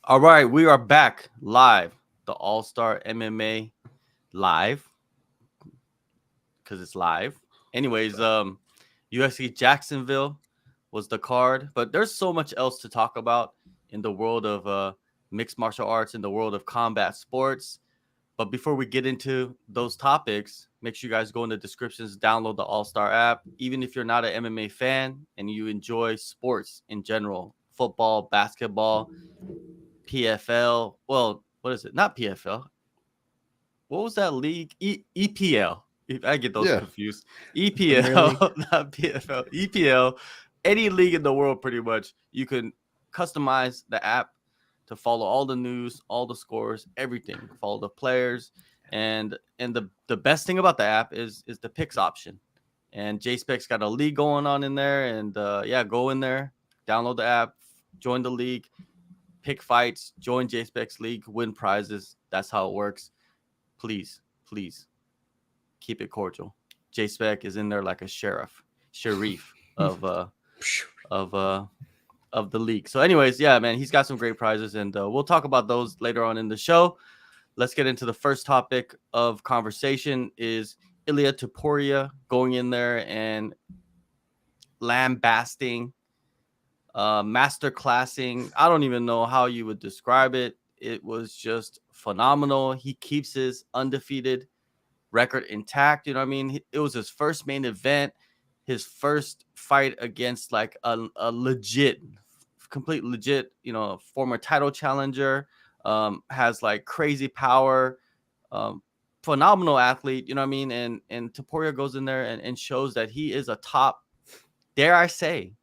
All right, we are back live. The AllStar MMA live because it's live. Anyways, UFC Jacksonville was the card, but there's so much else to talk about in the world of mixed martial arts, in the world of combat sports. But before we get into those topics, make sure you guys go in the descriptions, download the AllStar app. Even if you're not an MMA fan and you enjoy sports in general, football, basketball, PFL. Well, what is it? Not PFL. What was that league? EPL. I get those Yeah, confused. Premier League. EPL, not PFL. EPL. Any league in the world, pretty much, you can customize the app to follow all the news, all the scores, everything. Follow the players, and the best thing about the app is the picks option. And JSpec's got a league going on in there, and yeah, go in there, download the app, join the league, pick fights, join JSpec's league, win prizes. That's how it works. Please keep it cordial. JSpec is in there like a sharif of of the league. So, anyways, yeah, man, he's got some great prizes, and we'll talk about those later on in the show. Let's get into the first topic of conversation is Ilia Topuria going in there and lambasting, master classing. I don't even know how you would describe it. It was just phenomenal. He keeps his undefeated record intact. You know what I mean? It was his first main event, his first fight against like a legit, complete legit, former title challenger, has like crazy power, phenomenal athlete, you know what I mean? And Topuria goes in there and shows that he is a top, dare I say,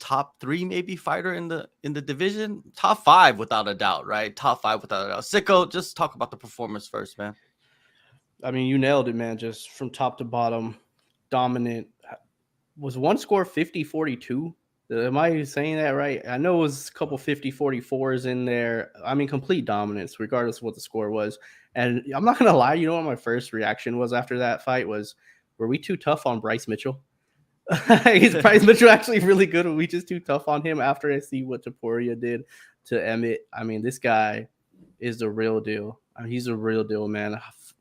top 3 maybe fighter in the division, top 5 without a doubt, right? Top 5 without a doubt. Sicko, just talk about the performance first, man. I mean, you nailed it, man. Just from top to bottom, dominant. Was one score 50-42? Am I saying that right? I know it was a couple 50-44s in there. I mean, complete dominance, regardless of what the score was. And I'm not going to lie, you know what my first reaction was after that fight was, were we too tough on Bryce Mitchell? Is Bryce Mitchell actually really good? Or we just too tough on him after I see what Topuria did to Emmett? I mean, this guy is the real deal. I mean, he's a real deal, man.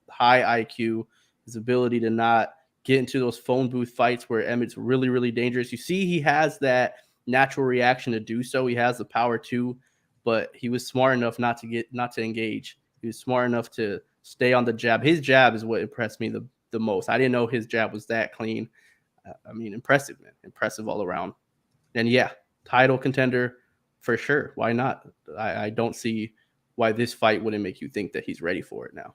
High IQ, his ability to not get into those phone booth fights where Emmett's really, really dangerous. You see, he has that natural reaction to do so. He has the power to, but he was smart enough not to engage. He was smart enough to stay on the jab. His jab is what impressed me the most. I didn't know his jab was that clean. I mean, impressive, man. Impressive all around. And yeah, title contender for sure. Why not? I don't see why this fight wouldn't make you think that he's ready for it now.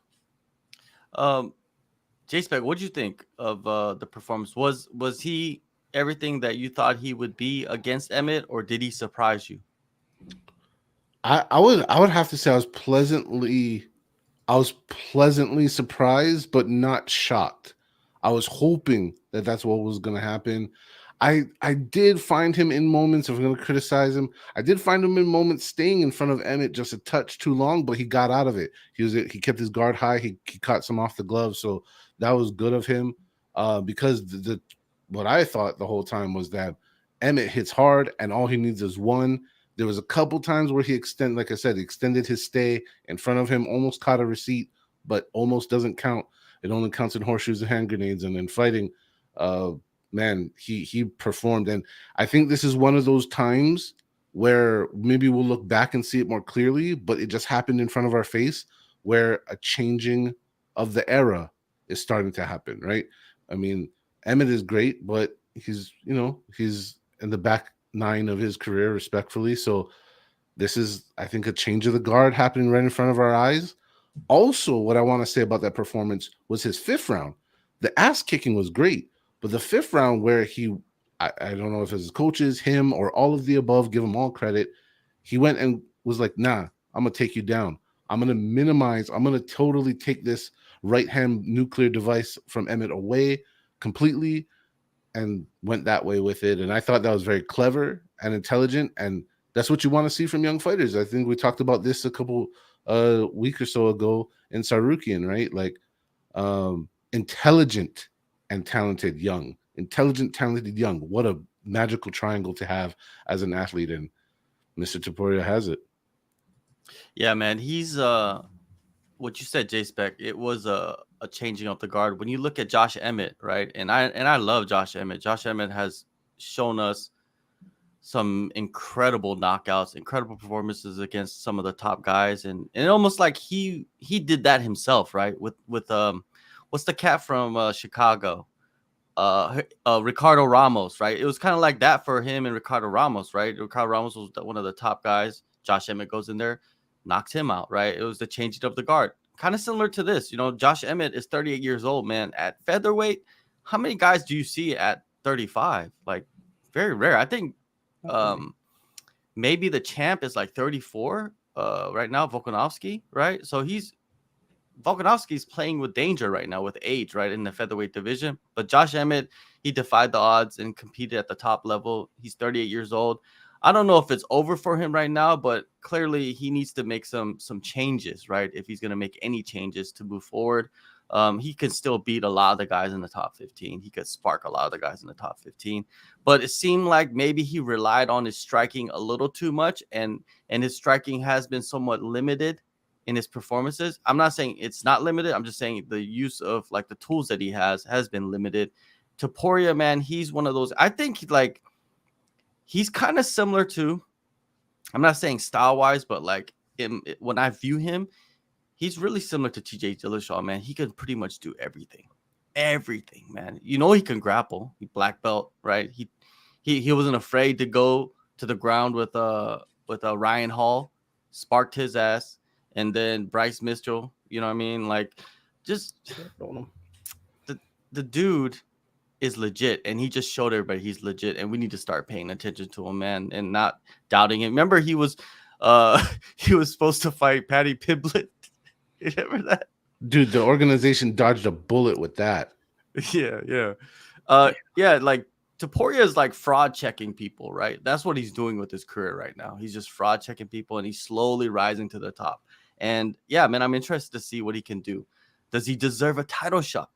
JSpec, what do you think of the performance? Was he everything that you thought he would be against Emmett, or did he surprise you? I would have to say I was pleasantly surprised, but not shocked. I was hoping that that's what was going to happen. I did find him in moments, if I'm going to criticize him, I did find him in moments staying in front of Emmett just a touch too long, but he got out of it. He kept his guard high. He caught some off the glove, so that was good of him. Because what I thought the whole time was that Emmett hits hard, and all he needs is one. There was a couple times where he extended his stay in front of him, almost caught a receipt, but almost doesn't count. It only counts in horseshoes and hand grenades. And then fighting, man, he performed. And I think this is one of those times where maybe we'll look back and see it more clearly, but it just happened in front of our face, where a changing of the era is starting to happen, right? I mean, Emmett is great, but he's in the back 9 of his career, respectfully. So this is, I think, a change of the guard happening right in front of our eyes. Also, what I want to say about that performance was his 5th round. The ass kicking was great, but the 5th round, where I don't know if it's his coaches, him, or all of the above, give him all credit, he went and was like, nah, I'm going to take you down. I'm going to totally take this right hand nuclear device from Emmett away completely, and went that way with it. And I thought that was very clever and intelligent, and that's what you want to see from young fighters. I think we talked about this a couple week or so ago in Sarukian, right? Like intelligent and talented young. What a magical triangle to have as an athlete. And Mr. Topuria has it. Yeah, man. He's what you said, J Spec. It was a changing of the guard. When you look at Josh Emmett, right? And I love Josh Emmett. Josh Emmett has shown us some incredible knockouts, incredible performances against some of the top guys, and almost like he did that himself, right? With what's the cat from Chicago? Ricardo Ramos, right? It was kind of like that for him and Ricardo Ramos, right? Ricardo Ramos was one of the top guys. Josh Emmett goes in there, knocks him out, right? It was the changing of the guard. Kind of similar to this, Josh Emmett is 38 years old, man. At featherweight, how many guys do you see at 35? Like, very rare. I think maybe the champ is like 34 right now, Volkanovski, right? So Volkanovski's playing with danger right now with age, right, in the featherweight division. But Josh Emmett, he defied the odds and competed at the top level. He's 38 years old. I don't know if it's over for him right now, but clearly he needs to make some changes, right? If he's going to make any changes to move forward, he can still beat a lot of the guys in the top 15. He could spark a lot of the guys in the top 15. But it seemed like maybe he relied on his striking a little too much, and his striking has been somewhat limited in his performances. I'm not saying it's not limited. I'm just saying the use of like the tools that he has been limited. Topuria, man, he's one of those. I think like he's kind of similar to, I'm not saying style wise, but like when I view him, he's really similar to TJ Dillashaw, man. He can pretty much do everything, man. He can grapple. He black belt, right? He wasn't afraid to go to the ground with Ryan Hall, sparked his ass. And then Bryce Mitchell, you know what I mean? Like, just the dude is legit, and he just showed everybody he's legit, and we need to start paying attention to him, man, and not doubting him. Remember, he was supposed to fight Paddy Pimblett. You remember that? Dude, the organization dodged a bullet with that. Yeah. Like Topuria is like fraud checking people, right? That's what he's doing with his career right now. He's just fraud checking people, and he's slowly rising to the top. And yeah, man, I'm interested to see what he can do. Does he deserve a title shot?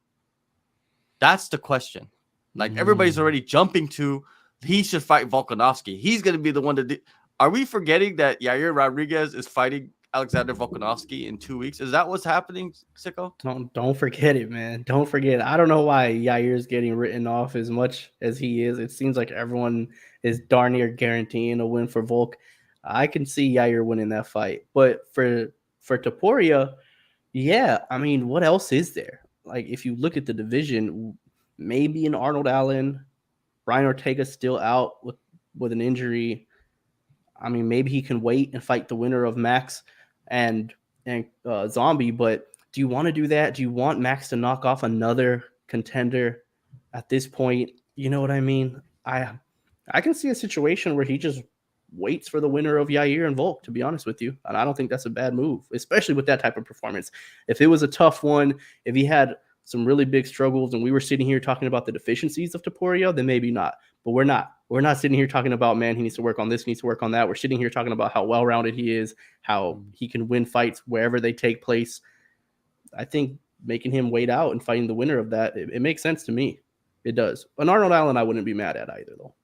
That's the question. Like everybody's already jumping to, he should fight Volkanovski. He's going to be the one to do. Are we forgetting that Yair Rodriguez is fighting Alexander Volkanovski in 2 weeks? Is that what's happening, Sicko? Don't forget it, man. Don't forget. I don't know why Yair's getting written off as much as he is. It seems like everyone is darn near guaranteeing a win for Volk. I can see Yair winning that fight. But for Topuria, yeah, I mean, what else is there? Like, if you look at the division, maybe an Arnold Allen, Brian Ortega's still out with an injury. I mean, maybe he can wait and fight the winner of Max and Zombie, but do you want to do that? Do you want Max to knock off another contender at this point? You know what I mean? I can see a situation where he just waits for the winner of Yair and Volk, to be honest with you. And I don't think that's a bad move, especially with that type of performance. If it was a tough one, if he had some really big struggles and we were sitting here talking about the deficiencies of Topuria, then maybe not. But we're not. We're not sitting here talking about, man, he needs to work on this, he needs to work on that. We're sitting here talking about how well-rounded he is, how he can win fights wherever they take place. I think making him wait out and fighting the winner of that, it makes sense to me. It does. An Arnold Allen, I wouldn't be mad at either, though.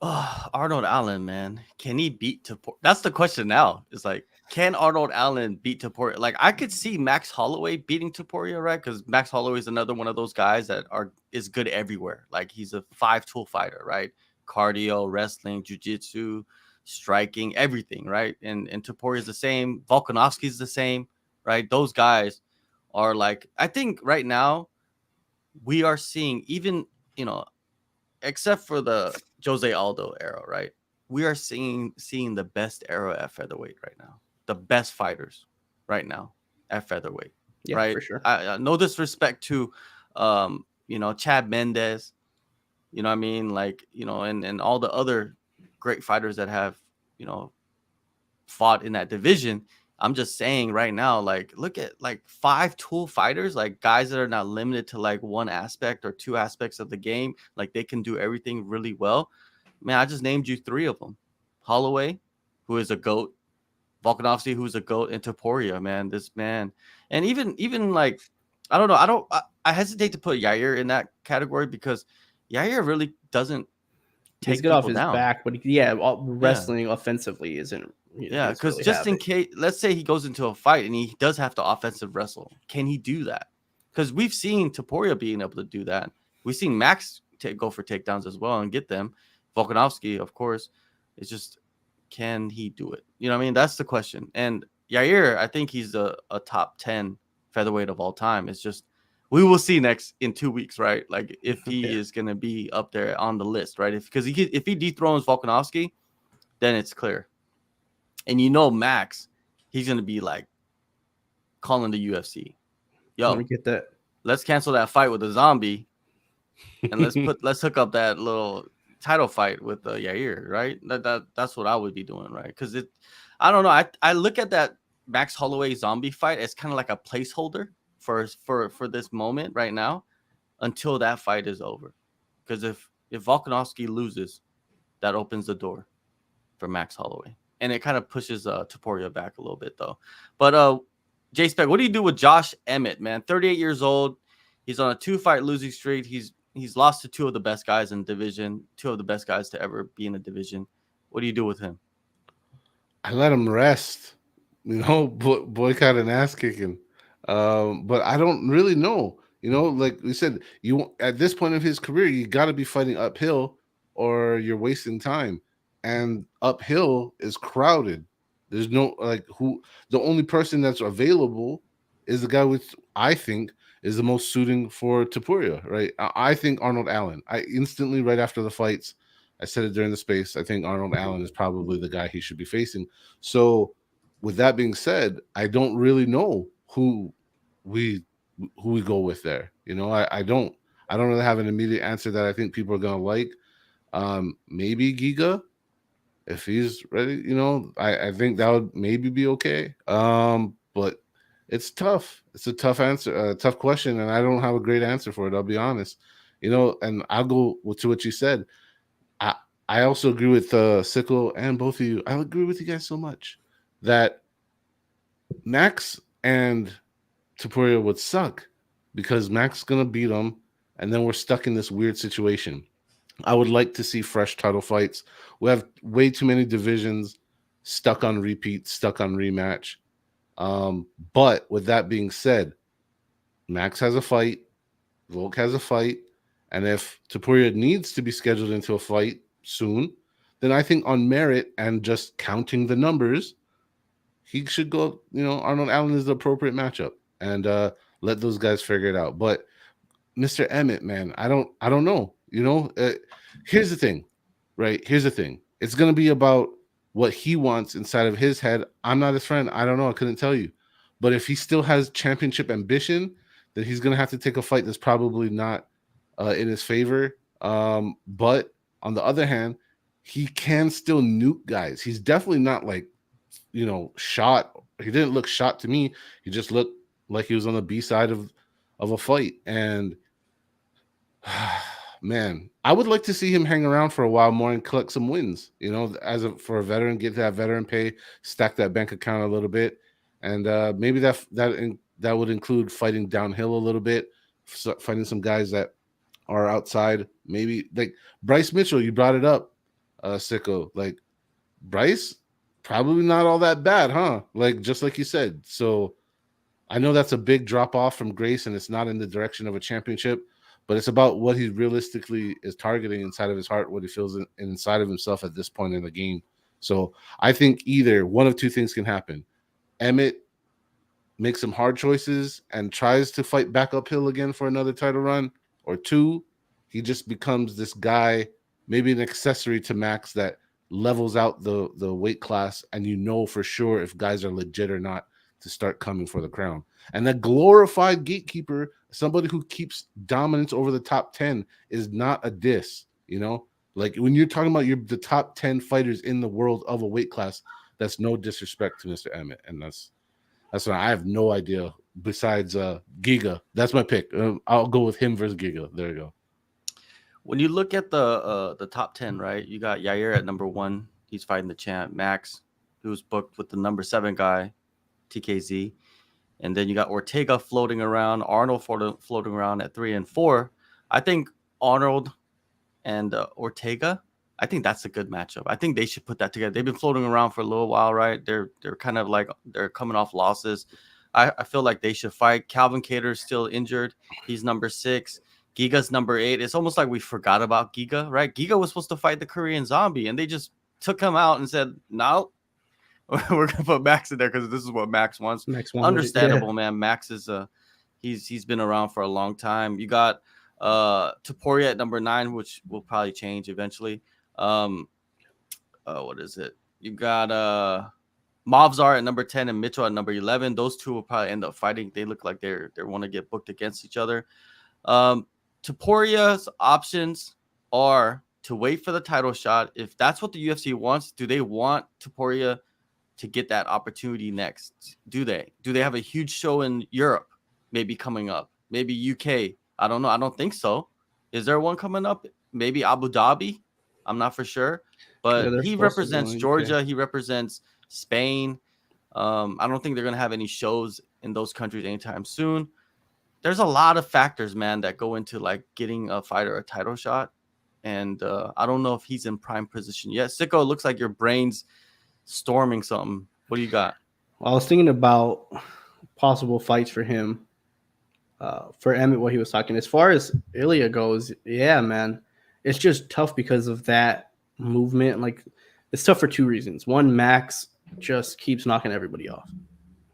Oh, Arnold Allen, man. Can he beat Topuria? That's the question now. It's like, can Arnold Allen beat Topuria? Like, I could see Max Holloway beating Topuria, right? Because Max Holloway is another one of those guys that is good everywhere. Like, he's a 5-tool fighter, right? Cardio, wrestling, jiu-jitsu, striking, everything, right? And Topuria is the same. Volkanovski is the same, right? Those guys are like, I think right now we are seeing even, except for the Jose Aldo era, right? We are seeing the best era at featherweight right now. The best fighters right now at featherweight, Yeah, right? for sure. No disrespect to, Chad Mendez, you know what I mean? Like, and all the other great fighters that have, fought in that division. I'm just saying right now, like, look at like 5-tool fighters, like guys that are not limited to like one aspect or two aspects of the game. Like, they can do everything really well. Man, I just named you 3 of them. Holloway, who is a GOAT, Volkanovski, who's a GOAT, and Topuria, man. This man. And even like, I don't know. I hesitate to put Yair in that category because Yair really doesn't He's take good off people his down. back, but wrestling offensively isn't. Yeah, doesn't because really just have in it. case, let's say he goes into a fight and he does have to offensive wrestle. Can he do that? Because we've seen Topuria being able to do that. We've seen Max go for takedowns as well and get them. Volkanovski, of course. It's just, can he do it? You know what I mean? That's the question. And Yair, I think he's a top 10 featherweight of all time. It's just, we will see next in 2 weeks, right? Like if he Yeah. is going to be up there on the list, right? If he dethrones Volkanovski, then it's clear. And Max, he's going to be like calling the UFC. Let me Yo, get that. let's cancel that fight with the zombie and let's hook up that little title fight with Yair, right? That's what I would be doing, right? Because I don't know. I look at that Max Holloway zombie fight as kind of like a placeholder for this moment right now until that fight is over. Because if Volkanovski loses, that opens the door for Max Holloway, and it kind of pushes Topuria back a little bit though. But J Spec, what do you do with Josh Emmett, man? 38 years old. He's on a 2-fight losing streak. He's lost to 2 of the best guys in the division, 2 of the best guys to ever be in a division. What do you do with him? I let him rest, boycott an ass kicking. But I don't really know. Like we said, you at this point of his career, you got to be fighting uphill, or you're wasting time. And uphill is crowded. There's no who. The only person that's available is the guy which I think is the most suiting for Topuria. Right? I think Arnold Allen. I instantly right after the fights, I said it during the space. I think Arnold Allen is probably the guy he should be facing. So, with that being said, I don't really know who we go with there. I don't really have an immediate answer that I think people are gonna like. Maybe Giga, if he's ready. I think that would maybe be okay. But it's tough. It's a tough answer, tough question, and I don't have a great answer for it. I'll be honest. And I'll go to what you said. I also agree with Sickle and both of you. I agree with you guys so much that Max and Topuria would suck because Max is going to beat him, and then we're stuck in this weird situation. I would like to see fresh title fights. We have way too many divisions stuck on repeat, stuck on rematch. But with that being said, Max has a fight, Volk has a fight, and if Topuria needs to be scheduled into a fight soon, then I think on merit and just counting the numbers, he should go. Arnold Allen is the appropriate matchup, and let those guys figure it out. But Mr. Emmett, man, I don't know. Here's the thing, right? Here's the thing. It's gonna be about what he wants inside of his head. I'm not his friend. I don't know. I couldn't tell you. But if he still has championship ambition, then he's gonna have to take a fight that's probably not in his favor. But on the other hand, he can still nuke guys. He's definitely not shot. He didn't look shot to me. He just looked like he was on the B side of a fight. And man, I would like to see him hang around for a while more and collect some wins. For a veteran, get that veteran pay, stack that bank account a little bit, and maybe that would include fighting downhill a little bit, fighting some guys that are outside. Maybe like Bryce Mitchell. You brought it up, Sicko. Like Bryce, probably not all that bad, huh? Like just like you said. So I know that's a big drop off from Grace, and it's not in the direction of a championship, but it's about what he realistically is targeting inside of his heart, what he feels inside of himself at this point in the game. So I think either one of two things can happen. Emmett makes some hard choices and tries to fight back uphill again for another title run, or 2, he just becomes this guy, maybe an accessory to Max that levels out the weight class, and for sure if guys are legit or not to start coming for the crown. And that glorified gatekeeper, somebody who keeps dominance over the top 10, is not a diss. Like when you're talking about the top 10 fighters in the world of a weight class, that's no disrespect to Mr. Emmett, and that's what I have no idea. Besides Giga, that's my pick. I'll go with him versus Giga. There you go. When you look at the top 10, right, you got Yair at number 1. He's fighting the champ. Max, who's booked with the number 7 guy, TKZ. And then you got Ortega floating around, Arnold floating around at 3 and 4. I think Arnold and Ortega I think that's a good matchup. I think they should put that together. They've been floating around for a little while, right? They're kind of like they're coming off losses. I feel like they should fight. Calvin Kattar is still injured. He's number 6. Giga's number 8. It's almost like we forgot about Giga, right? Giga was supposed to fight the Korean Zombie, and they just took him out and said, no, we're gonna put Max in there because this is what Max wants. Understandable, man. Max is he's been around for a long time. You got Topuria at number 9, which will probably change eventually. What is it? You got Movzar at number 10 and Mitchell at number 11. Those two will probably end up fighting. They look like they want to get booked against each other. Topuria's options are to wait for the title shot. If that's what the UFC wants, do they want Topuria to get that opportunity next? Do they have a huge show in Europe maybe coming up? Maybe UK? I don't know. I don't think so. Is there one coming up? Maybe Abu Dhabi? I'm not for sure. But he represents Georgia. He represents Spain. I don't think they're going to have any shows in those countries anytime soon. There's a lot of factors, man, that go into like getting a fighter a title shot. And I don't know if he's in prime position yet. Sicko, it looks like your brain's storming something. What do you got? Well, I was thinking about possible fights for him. For Emmett, what he was talking. As far as Ilia goes, yeah, man, it's just tough because of that movement. Like, it's tough for 2 reasons. One, Max just keeps knocking everybody off.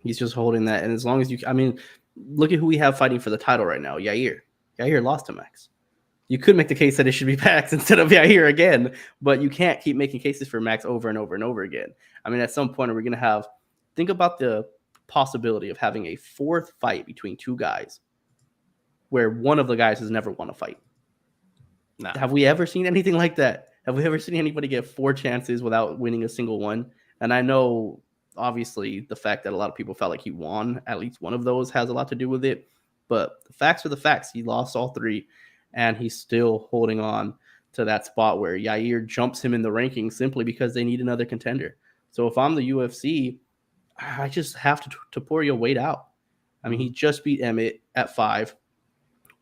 He's just holding that. And as long as you, I mean, look at who we have fighting for the title right now. Yair lost to Max. You could make the case that it should be Max instead of Yair again, but you can't keep making cases for Max over and over and over again. I mean, at some point, are we going to think about the possibility of having a 4th fight between 2 guys where one of the guys has never won a fight. Nah. Have we ever seen anything like that? Have we ever seen anybody get 4 chances without winning a single one? And I know, obviously, the fact that a lot of people felt like he won at least one of those has a lot to do with it. But the facts are the facts. He lost all 3, and he's still holding on to that spot where Yair jumps him in the rankings simply because they need another contender. So if I'm the UFC, I just have to Topuria wait out. I mean, he just beat Emmett at 5.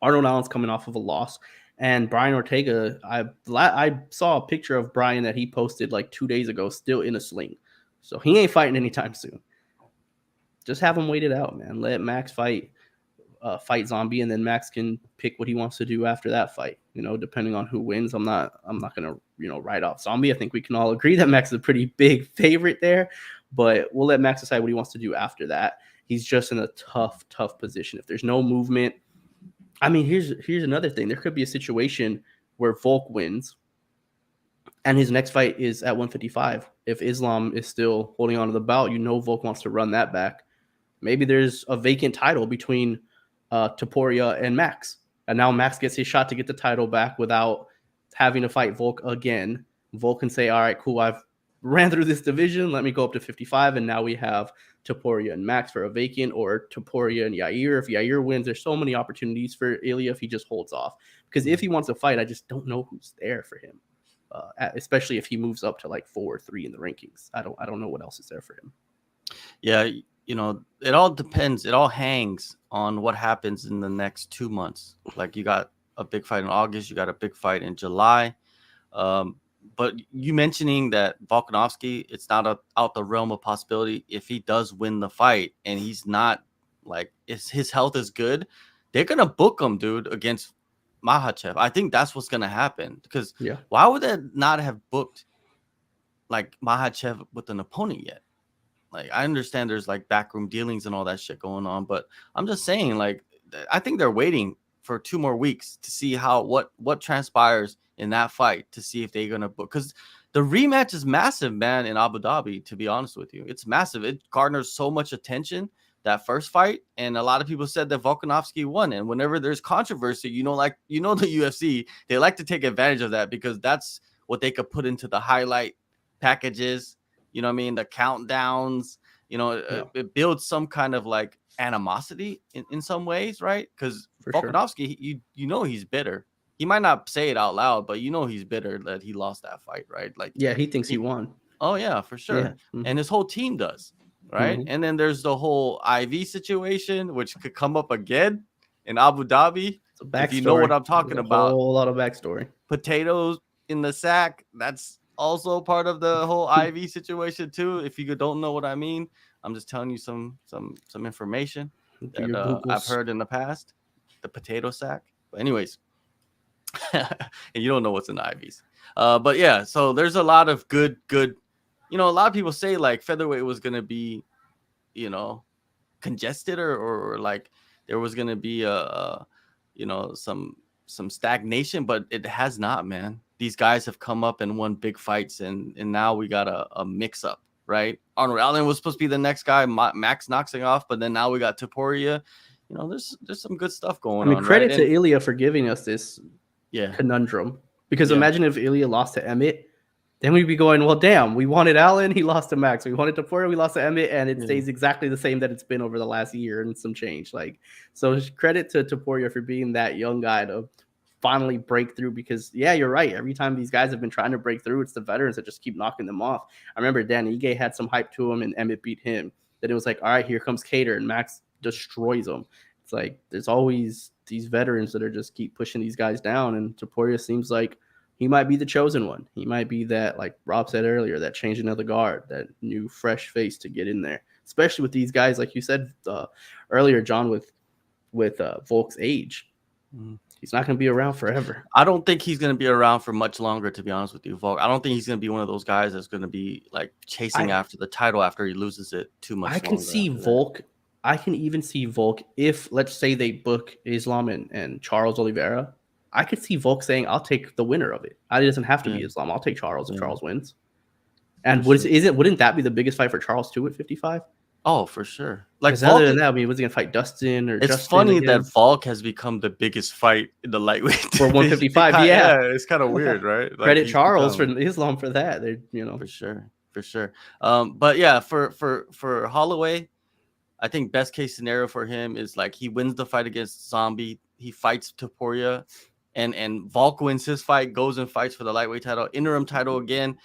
Arnold Allen's coming off of a loss. And Brian Ortega, I saw a picture of Brian that he posted like 2 days ago, still in a sling. So he ain't fighting anytime soon. Just have him wait it out, man. Let Max fight Zombie, and then Max can pick what he wants to do after that fight. You know, depending on who wins. I'm not gonna write off Zombie. I think we can all agree that Max is a pretty big favorite there, but we'll let Max decide what he wants to do after that. He's just in a tough position. If there's no movement, I mean, here's another thing. There could be a situation where Volk wins and his next fight is at 155. If Islam is still holding on to the belt, Volk wants to run that back. Maybe there's a vacant title between Topuria and Max. And now Max gets his shot to get the title back without having to fight Volk again. Volk can say, all right, cool, I've ran through this division. Let me go up to 55. And now we have Topuria and Max for a vacant, or Topuria and Yair. If Yair wins, there's so many opportunities for Ilia if he just holds off. Because if he wants to fight, I just don't know who's there for him. Especially if he moves up to like 4 or 3 in the rankings. I don't know what else is there for him. Yeah, it all depends. It all hangs on what happens in the next 2 months. Like, you got a big fight in August, you got a big fight in July. But you mentioning that Volkanovski, it's not out the realm of possibility. If he does win the fight and he's not, like, his health is good, they're gonna book him, dude, against Makhachev. I think that's what's gonna happen. Because why would they not have booked like Makhachev with an opponent yet? Like, I understand there's like backroom dealings and all that shit going on, but I'm just saying, like, I think they're waiting for 2 more weeks to see what transpires in that fight, to see if they're gonna book, because the rematch is massive, man, in Abu Dhabi. To be honest with you, it's massive. It garners so much attention, that first fight, and a lot of people said that Volkanovski won. And whenever there's controversy, the UFC, they like to take advantage of that, because that's what they could put into the highlight packages. You know what I mean? The countdowns. It builds some kind of like animosity in some ways, right? Because Volkanovski, sure. He's bitter. He might not say it out loud, but he's bitter that he lost that fight, right? Like, yeah, he thinks he won. Oh yeah, for sure. Yeah. Mm-hmm. And his whole team does, right? Mm-hmm. And then there's the whole IV situation, which could come up again in Abu Dhabi. It's a backstory. If you know what I'm talking about. A whole lot of backstory. Potatoes in the sack. That's also part of the whole IV situation too. If you don't know what I mean, I'm just telling you some information Do your that I've Googles. heard in the past. The potato sack. But anyways, and you don't know what's in the IVs. But yeah, so there's a lot of good. A lot of people say like featherweight was gonna be, congested or like there was gonna be some stagnation, but it has not, man. These guys have come up and won big fights, and now we got a mix up, right? Arnold Allen was supposed to be the next guy. Max knocking off, but then now we got Topuria. There's some good stuff going on. Credit right? to Ilia for giving us this Yeah. conundrum, because Yeah. imagine if Ilia lost to Emmett, then we'd be going, well, damn, we wanted Allen, he lost to Max. We wanted Topuria, we lost to Emmett, and it stays exactly the same that it's been over the last year and some change. Like, so credit to Topuria for being that young guy to finally break through, because yeah, you're right. Every time these guys have been trying to break through, it's the veterans that just keep knocking them off. I remember Dan Ige had some hype to him and Emmett beat him. Then it was like, all right, here comes Cater, and Max destroys him. It's like there's always these veterans that are just keep pushing these guys down, and Topuria seems like he might be the chosen one. He might be that, like Rob said earlier, that changing of the guard, that new fresh face to get in there, especially with these guys, like you said earlier, John, with Volk's age. He's not going to be around forever. I don't think he's going to be around for much longer, to be honest with you, Volk. I don't think he's going to be one of those guys that's going to be like chasing after the title after he loses it too much. I can see Volk. I can even see Volk if, let's say, they book Islam and Charles Oliveira. I could see Volk saying, I'll take the winner of it. It doesn't have to be Islam. I'll take Charles if Charles wins. And wouldn't that be the biggest fight for Charles too at 55? Oh, for sure. Like other than that, I mean, was he gonna fight Dustin or? It's Justin funny again? that Volk has become the biggest fight in the lightweight for 155. Yeah, it's kind of weird, right? Like, credit Charles for Islam for that. For sure. But yeah, for Holloway, I think best case scenario for him is like he wins the fight against Zombie, he fights Topuria, and Volk wins his fight, goes and fights for the lightweight title, interim title again.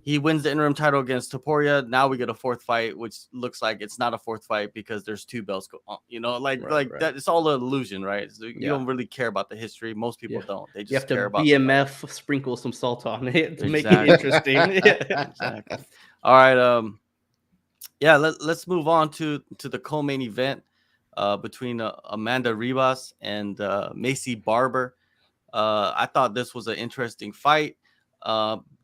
He wins the interim title against Topuria. Now we get a fourth fight, which looks like it's not a fourth fight because there's two belts. That. It's all an illusion, right? So you don't really care about the history. Most people don't. They just care about BMF, sprinkle some salt on it to make it interesting. Exactly. All right. Let's move on to the co-main event between Amanda Ribas and Maycee Barber. I thought this was an interesting fight.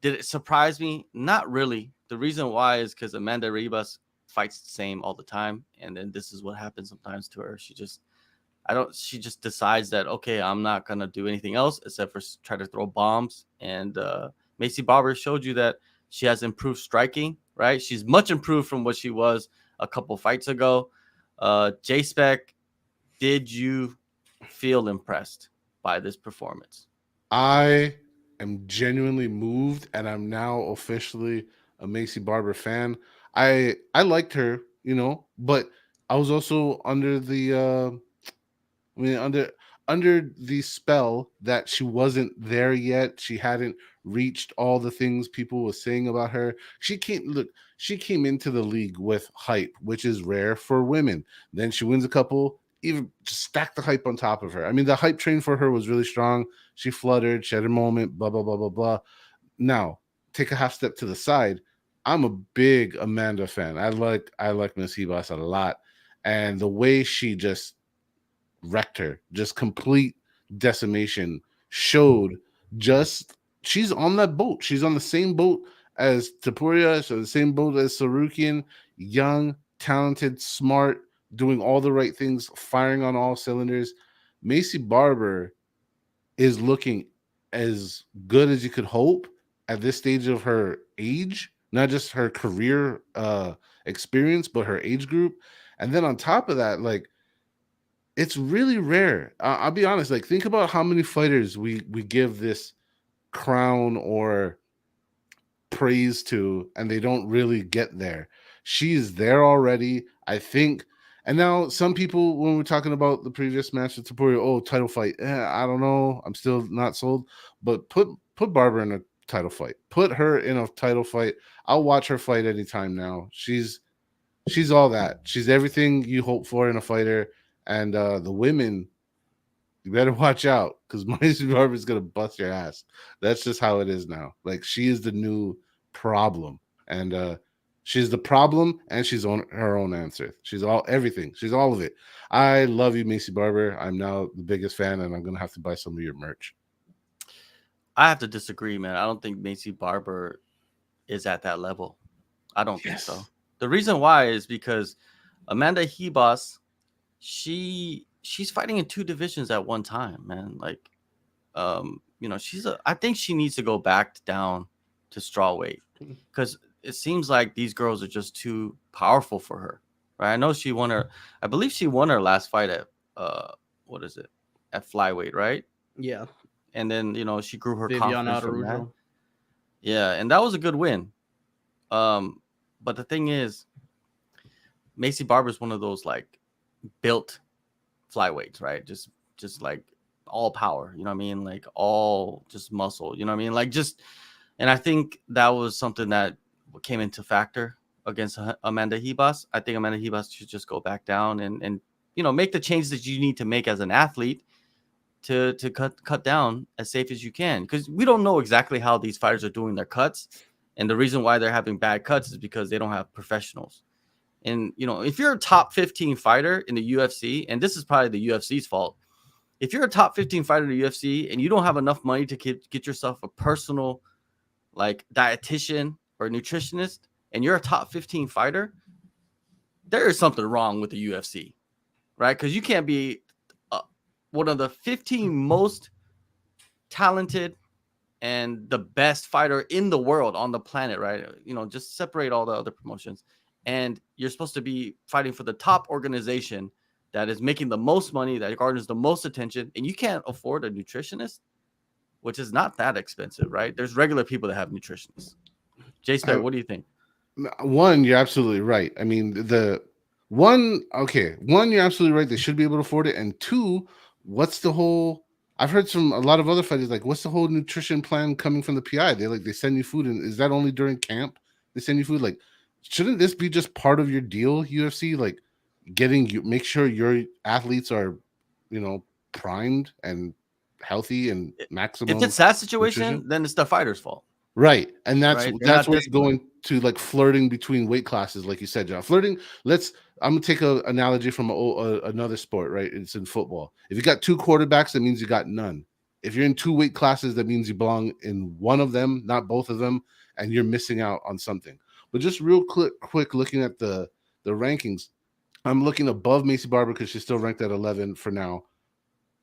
Did it surprise me? Not really. The reason why is because Amanda Ribas fights the same all the time, and then this is what happens sometimes to her. She just decides that, okay, I'm not gonna do anything else except for try to throw bombs. And Maycee Barber showed you that she has improved striking. Right, she's much improved from what she was a couple fights ago. J-Spec, did you feel impressed by this performance? I am genuinely moved, and I'm now officially a Maycee Barber fan. I liked her, but I was also under the under the spell that she wasn't there yet. She hadn't reached all the things people were saying about her. She came into the league with hype, which is rare for women. Then she wins a couple, even just stack the hype on top of her. I mean, the hype train for her was really strong. She fluttered, she had her moment, blah, blah, blah, blah, blah. Now, take a half step to the side. I'm a big Amanda fan. I like Miss Ribas a lot. And the way she just wrecked her, just complete decimation, showed she's on that boat. She's on the same boat as Topuria, so the same boat as Sarukian, young, talented, smart, doing all the right things, firing on all cylinders. Maycee Barber is looking as good as you could hope at this stage of her age, not just her career experience, but her age group. And then on top of that, like, it's really rare. I'll be honest. Like, think about how many fighters we give this crown or praise to, and they don't really get there. She's there already, I think. And now some people, when we're talking about the previous match with Topuria, title fight. I don't know. I'm still not sold. But put Barber in a title fight. Put her in a title fight. I'll watch her fight anytime now. She's all that. She's everything you hope for in a fighter. And the women, you better watch out because Maycee Barber is gonna bust your ass. That's just how it is now. Like she is the new problem, and she's the problem, and she's on her own answer. She's everything. She's all of it. I love you, Maycee Barber. I'm now the biggest fan, and I'm gonna have to buy some of your merch. I have to disagree, man. I don't think Maycee Barber is at that level. I don't think so. The reason why is because Amanda Hebos, she's fighting in 2 divisions at one time, man. Like, I think she needs to go back down to strawweight because it seems like these girls are just too powerful for her, right? I know I believe she won her last fight at what is it, at flyweight, right? Yeah. And then she grew her Vivian confidence from that. Araujo. Yeah, and that was a good win. But the thing is, Maycee Barber is one of those like built flyweights, right? Just like all power, you know what I mean? Like all just muscle, you know what I mean? Like and I think that was something that came into factor against Amanda Hebos. I think Amanda Hebos should just go back down and make the changes that you need to make as an athlete to cut down as safe as you can, because we don't know exactly how these fighters are doing their cuts, and the reason why they're having bad cuts is because they don't have professionals. And if you're a top 15 fighter in the UFC, and this is probably the UFC's fault, if you're a top 15 fighter in the UFC and you don't have enough money to get yourself a personal like dietitian or nutritionist, and you're a top 15 fighter, there is something wrong with the UFC, right? Because you can't be one of the 15 most talented and the best fighter in the world on the planet, right? Just separate all the other promotions, and you're supposed to be fighting for the top organization that is making the most money, that garners the most attention, and you can't afford a nutritionist, which is not that expensive, right? There's regular people that have nutritionists. J-Spec, what do you think? One, you're absolutely right. I mean, one, you're absolutely right. They should be able to afford it. And 2, what's the whole? I've heard from a lot of other fighters like, what's the whole nutrition plan coming from the PI? They send you food, and is that only during camp? They send you food. Like, shouldn't this be just part of your deal, UFC? Like, make sure your athletes are, primed and healthy and maximum. If it's that situation, nutrition? then it's the fighter's fault. Right. And that's where you're going to, like, flirting between weight classes, like you said, John. Flirting, I'm going to take an analogy from another sport, right? It's in football. If you got 2 quarterbacks, that means you got none. If you're in 2 weight classes, that means you belong in one of them, not both of them, and you're missing out on something. But just real quick looking at the rankings, I'm looking above Maycee Barber because she's still ranked at 11 for now.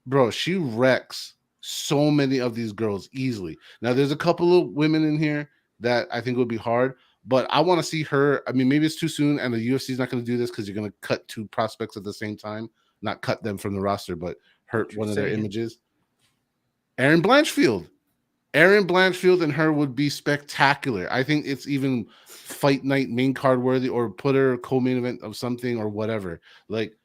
Bro, she wrecks so many of these girls easily. Now, there's a couple of women in here that I think would be hard, but I want to see her. I mean, maybe it's too soon, and the UFC is not going to do this because you're going to cut 2 prospects at the same time. Not cut them from the roster, but hurt one of their images. Erin Blanchfield and her would be spectacular. I think it's even fight night main card worthy, or put her co-main event of something or whatever. Like,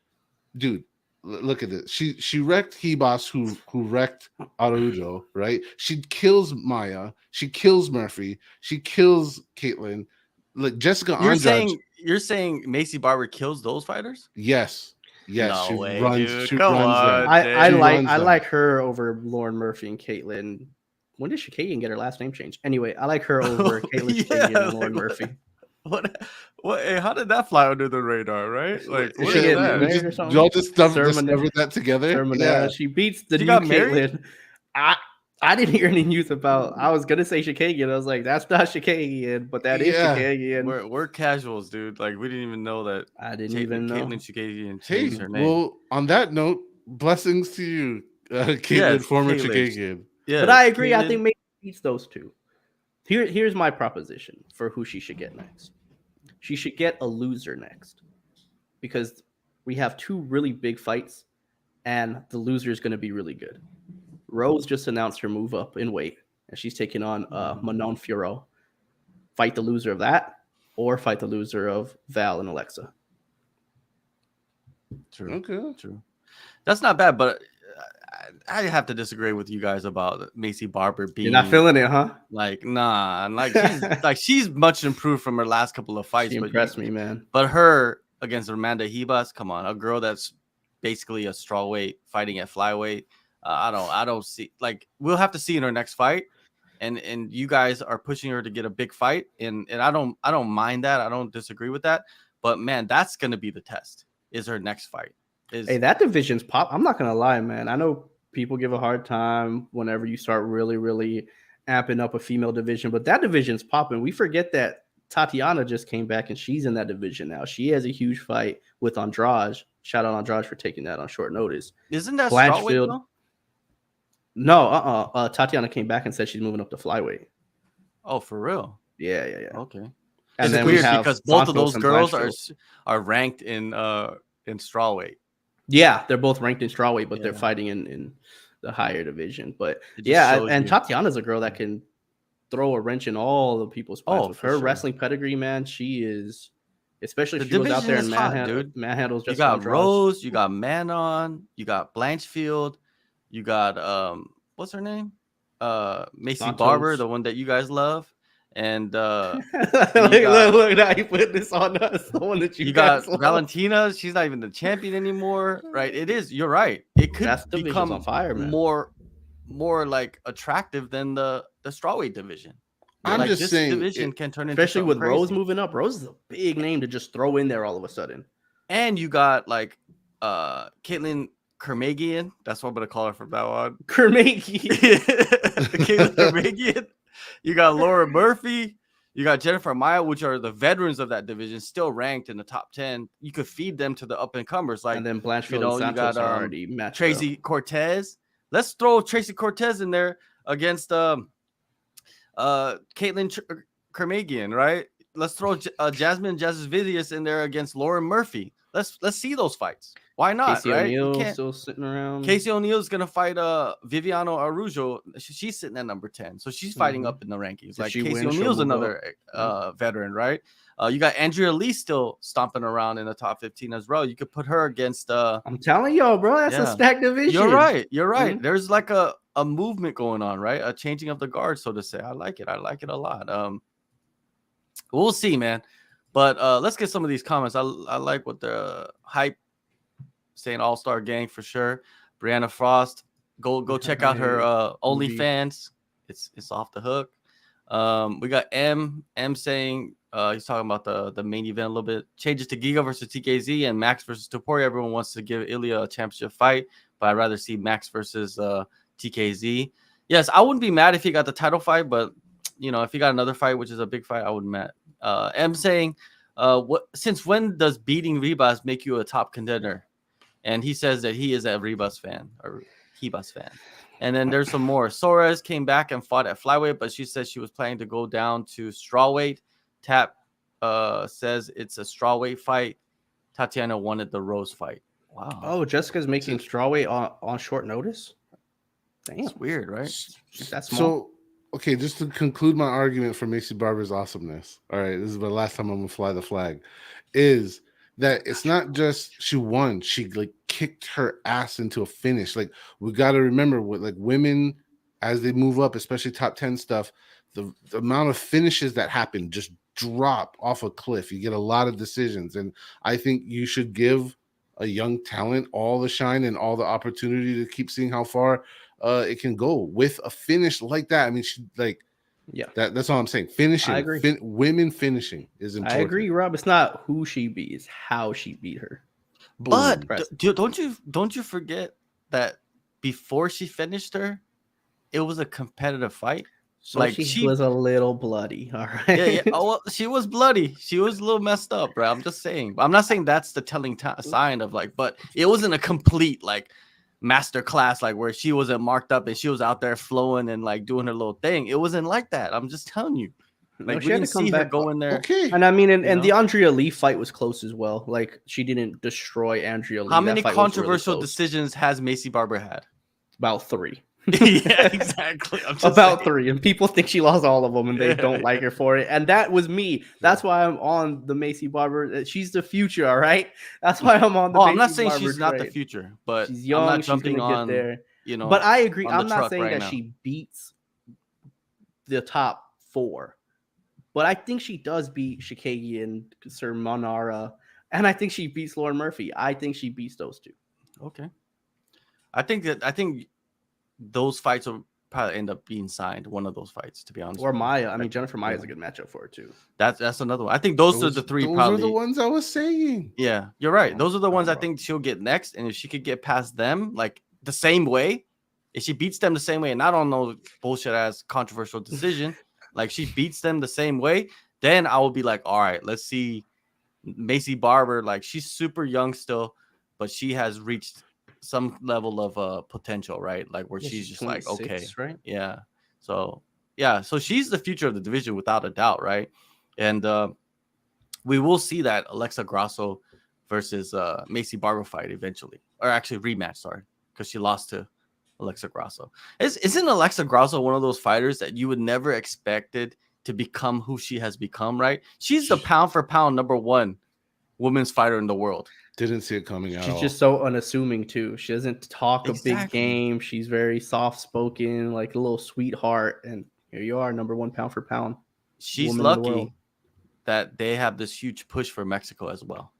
dude, look at this. She wrecked Hebos, who wrecked Araujo, right? She kills Maya. She kills Murphy. She kills Caitlin. Like Jessica Andrade. You're saying Maycee Barber kills those fighters? Yes. No she way, runs. dude. She Come runs on, them. I like her over Lauren Murphy and Caitlin. When did Shakagian get her last name changed? Anyway, I like her over Caitlin Shakagian and Lauren Murphy. What? Hey, how did that fly under the radar, right? Like, what she is get that? married or something? Y'all just discovered that together. Yeah. She beats the new got Caitlin. I didn't hear any news about. I was gonna say Shakagian. I was like, that's not Shakagian, but that is Shakagian. We're casuals, dude. Like, we didn't even know that. I didn't even know. Caitlin Shakagian changed her name. Well, on that note, blessings to you, Caitlin, former Shakagian. Yeah, but I agree. I think maybe beats those 2. Here's my proposition for who she should get next. She should get a loser next, because we have 2 really big fights, and the loser is going to be really good. Rose just announced her move up in weight, and she's taking on Manon Fiorot. Fight the loser of that, or fight the loser of Val and Alexa. True. Okay. True. That's not bad, but I have to disagree with you guys about Maycee Barber being. You're not feeling it, huh? Like, nah. She's much improved from her last couple of fights. She impressed me, man. But her against Amanda Hebos, come on, a girl that's basically a strawweight fighting at flyweight. I don't see, like, we'll have to see in her next fight. And you guys are pushing her to get a big fight, and I don't mind that. I don't disagree with that. But man, that's gonna be the test. Is her next fight? Hey, that division's pop. I'm not gonna lie, man. I know people give a hard time whenever you start really amping up a female division, but that division's popping. We forget that Tatiana just came back and she's in that division now. She has a huge fight with Andrade. Shout out Andrade for taking that on short notice. Isn't that Blanchfield? strawweight, though? No, Tatiana came back and said she's moving up to flyweight. Oh, for real? Yeah. Okay. And It's then weird because both of those girls Blanchfield. are ranked in strawweight. Yeah, they're both ranked in strawweight, but Yeah. they're fighting in the higher division. But It just yeah, shows and you. Tatiana's a girl that can throw a wrench in all the people's plans. Oh, With for her sure. wrestling pedigree, man, she is. Especially The if she was out there division and is hot, dude. manhandles You just got Andrade. Rose, you got Manon, you got Blanchfield, you got what's her name? Maycee Santos. Barber, the one that you guys love. And look, got- look, now you put this on us. The one that you guys got love. Valentina. She's not even the champion anymore, right? It is. You're right. It could That division's become on fire, man. more like attractive than the strawweight division. I'm Like, just this saying, division can turn into Especially with something Rose crazy. moving up. Rose is a big name to just throw in there all of a sudden. And you got like Caitlin Kermagian. That's what I'm gonna call her from now on. Kermaki. Caitlin Kermagian. You got Laura Murphy. You got Jennifer Maya, which are the veterans of that division, still ranked in the top 10. You could feed them to the up and comers, like And then Blanchfield you know, and you Santos got, are already matched Tracy up. Cortez. Let's throw Tracy Cortez in there against Caitlin Kermagian, right? Let's throw Jasmine Jasvidius in there against Lauren Murphy. Let's see those fights. Why not? Casey right? You O'Neill can't- still sitting around. Casey O'Neill's gonna fight Viviano Arujo. She's sitting at number 10, so she's fighting Mhm. up in the rankings. If Like she Casey wins, she'll O'Neill's move another veteran, right? You got Andrea Lee still stomping around in the top 15 as well. You could put her against. I'm telling y'all, bro, that's a Yeah. stacked division. You're right. You're right. Mhm. There's like a movement going on, right? A changing of the guard, so to say. I like it. I like it a lot. We'll see, man. But let's get some of these comments. I like what the hype saying. AllStar gang for sure. Brianna Frost, go check out her Movie. OnlyFans. It's off the hook. We got M saying he's talking about the main event a little bit. Changes to Giga versus TKZ and Max versus Topuria. Everyone wants to give Ilia a championship fight, but I'd rather see Max versus TKZ. Yes, I wouldn't be mad if he got the title fight, but you know, if he got another fight, which is a big fight, I wouldn't mad. M saying, since when does beating Ribas make you a top contender? And he says that he is a Ribas fan or Ribas fan. And then there's some more. Soares came back and fought at flyweight, but she said she was planning to go down to strawweight. Tap says it's a strawweight fight. Tatiana wanted the Rose fight. Wow. Oh, Jessica's making strawweight on short notice. Damn, It's weird, right? that's small. So, okay, just to conclude my argument for Maycee Barber's awesomeness. All right, this is the last time I'm gonna fly the flag. Is that it's not just she won; she like kicked her ass into a finish. Like we got to remember, with like women as they move up, especially top 10 stuff, the amount of finishes that happen just drop off a cliff. You get a lot of decisions, and I think you should give a young talent all the shine and all the opportunity to keep seeing how far it can go with a finish like that. I mean, she like, Yeah. that's all I'm saying. Finishing, I agree. Women finishing is I important. agree, Rob. It's not who she beat; it's how she beat her. But Boom. don't you forget that before she finished her, it was a competitive fight. So like, she she- was a little bloody. All right. Yeah. Oh, well, she was bloody. She was a little messed up, bro. I'm just saying. I'm not saying that's the telling sign of like, but it wasn't a complete like master class, like where she wasn't marked up and she was out there flowing and like doing her little thing. It wasn't like that. I'm just telling you. No, Like she we had to didn't come see her back. go in there. Okay. And I mean, and You the know? Andrea Lee fight was close as well. Like she didn't destroy Andrea Lee. How That many fight was really controversial close. decisions has Maycee Barber had? About 3. Yeah, exactly. I'm just About saying. 3, and people think she lost all of them, and they Yeah. don't like her for it. And that was me. That's why I'm on the Maycee Barber. She's the future, all right. That's why I'm on the. Oh, I'm not Maycee saying Barber she's not the train. future, but She's young. I'm not She's jumping gonna on. get there. You know, But I agree. on the I'm not truck saying right that now. she beats the top 4, but I think she does beat Shikagi and Sir Monara, and I think she beats Lauren Murphy. I think she beats those 2. Okay. I think those fights will probably end up being signed. One of those fights, to be honest. Or with you. Maya. I mean, Jennifer Maya is Yeah. a good matchup for her too. That's another one. I think those are the three. Those probably are the ones I was saying. Yeah, you're right. Oh, Those are the ones I bro. think she'll get next. And if she could get past them like the same way, if she beats them the same way, and not on no bullshit ass controversial decision, like she beats them the same way, then I will be like, all right, let's see Maycee Barber. Like she's super young still, but she has reached some level of potential, right? Like where Yeah, she's she's just like, okay, 26, right? yeah. So yeah, so she's the future of the division without a doubt, right? And we will see that Alexa Grasso versus Maycee Barber fight eventually, or actually rematch. Sorry, because she lost to Alexa Grasso. Isn't Alexa Grasso one of those fighters that you would never expected to become who she has become? Right? She's the pound for pound #1 women's fighter in the world. Didn't see it coming at She's all. just so unassuming too. She doesn't talk a big Exactly. game. She's very soft spoken, like a little sweetheart. And here you are, #1 pound for pound. She's woman in the world. lucky that they have this huge push for Mexico as well.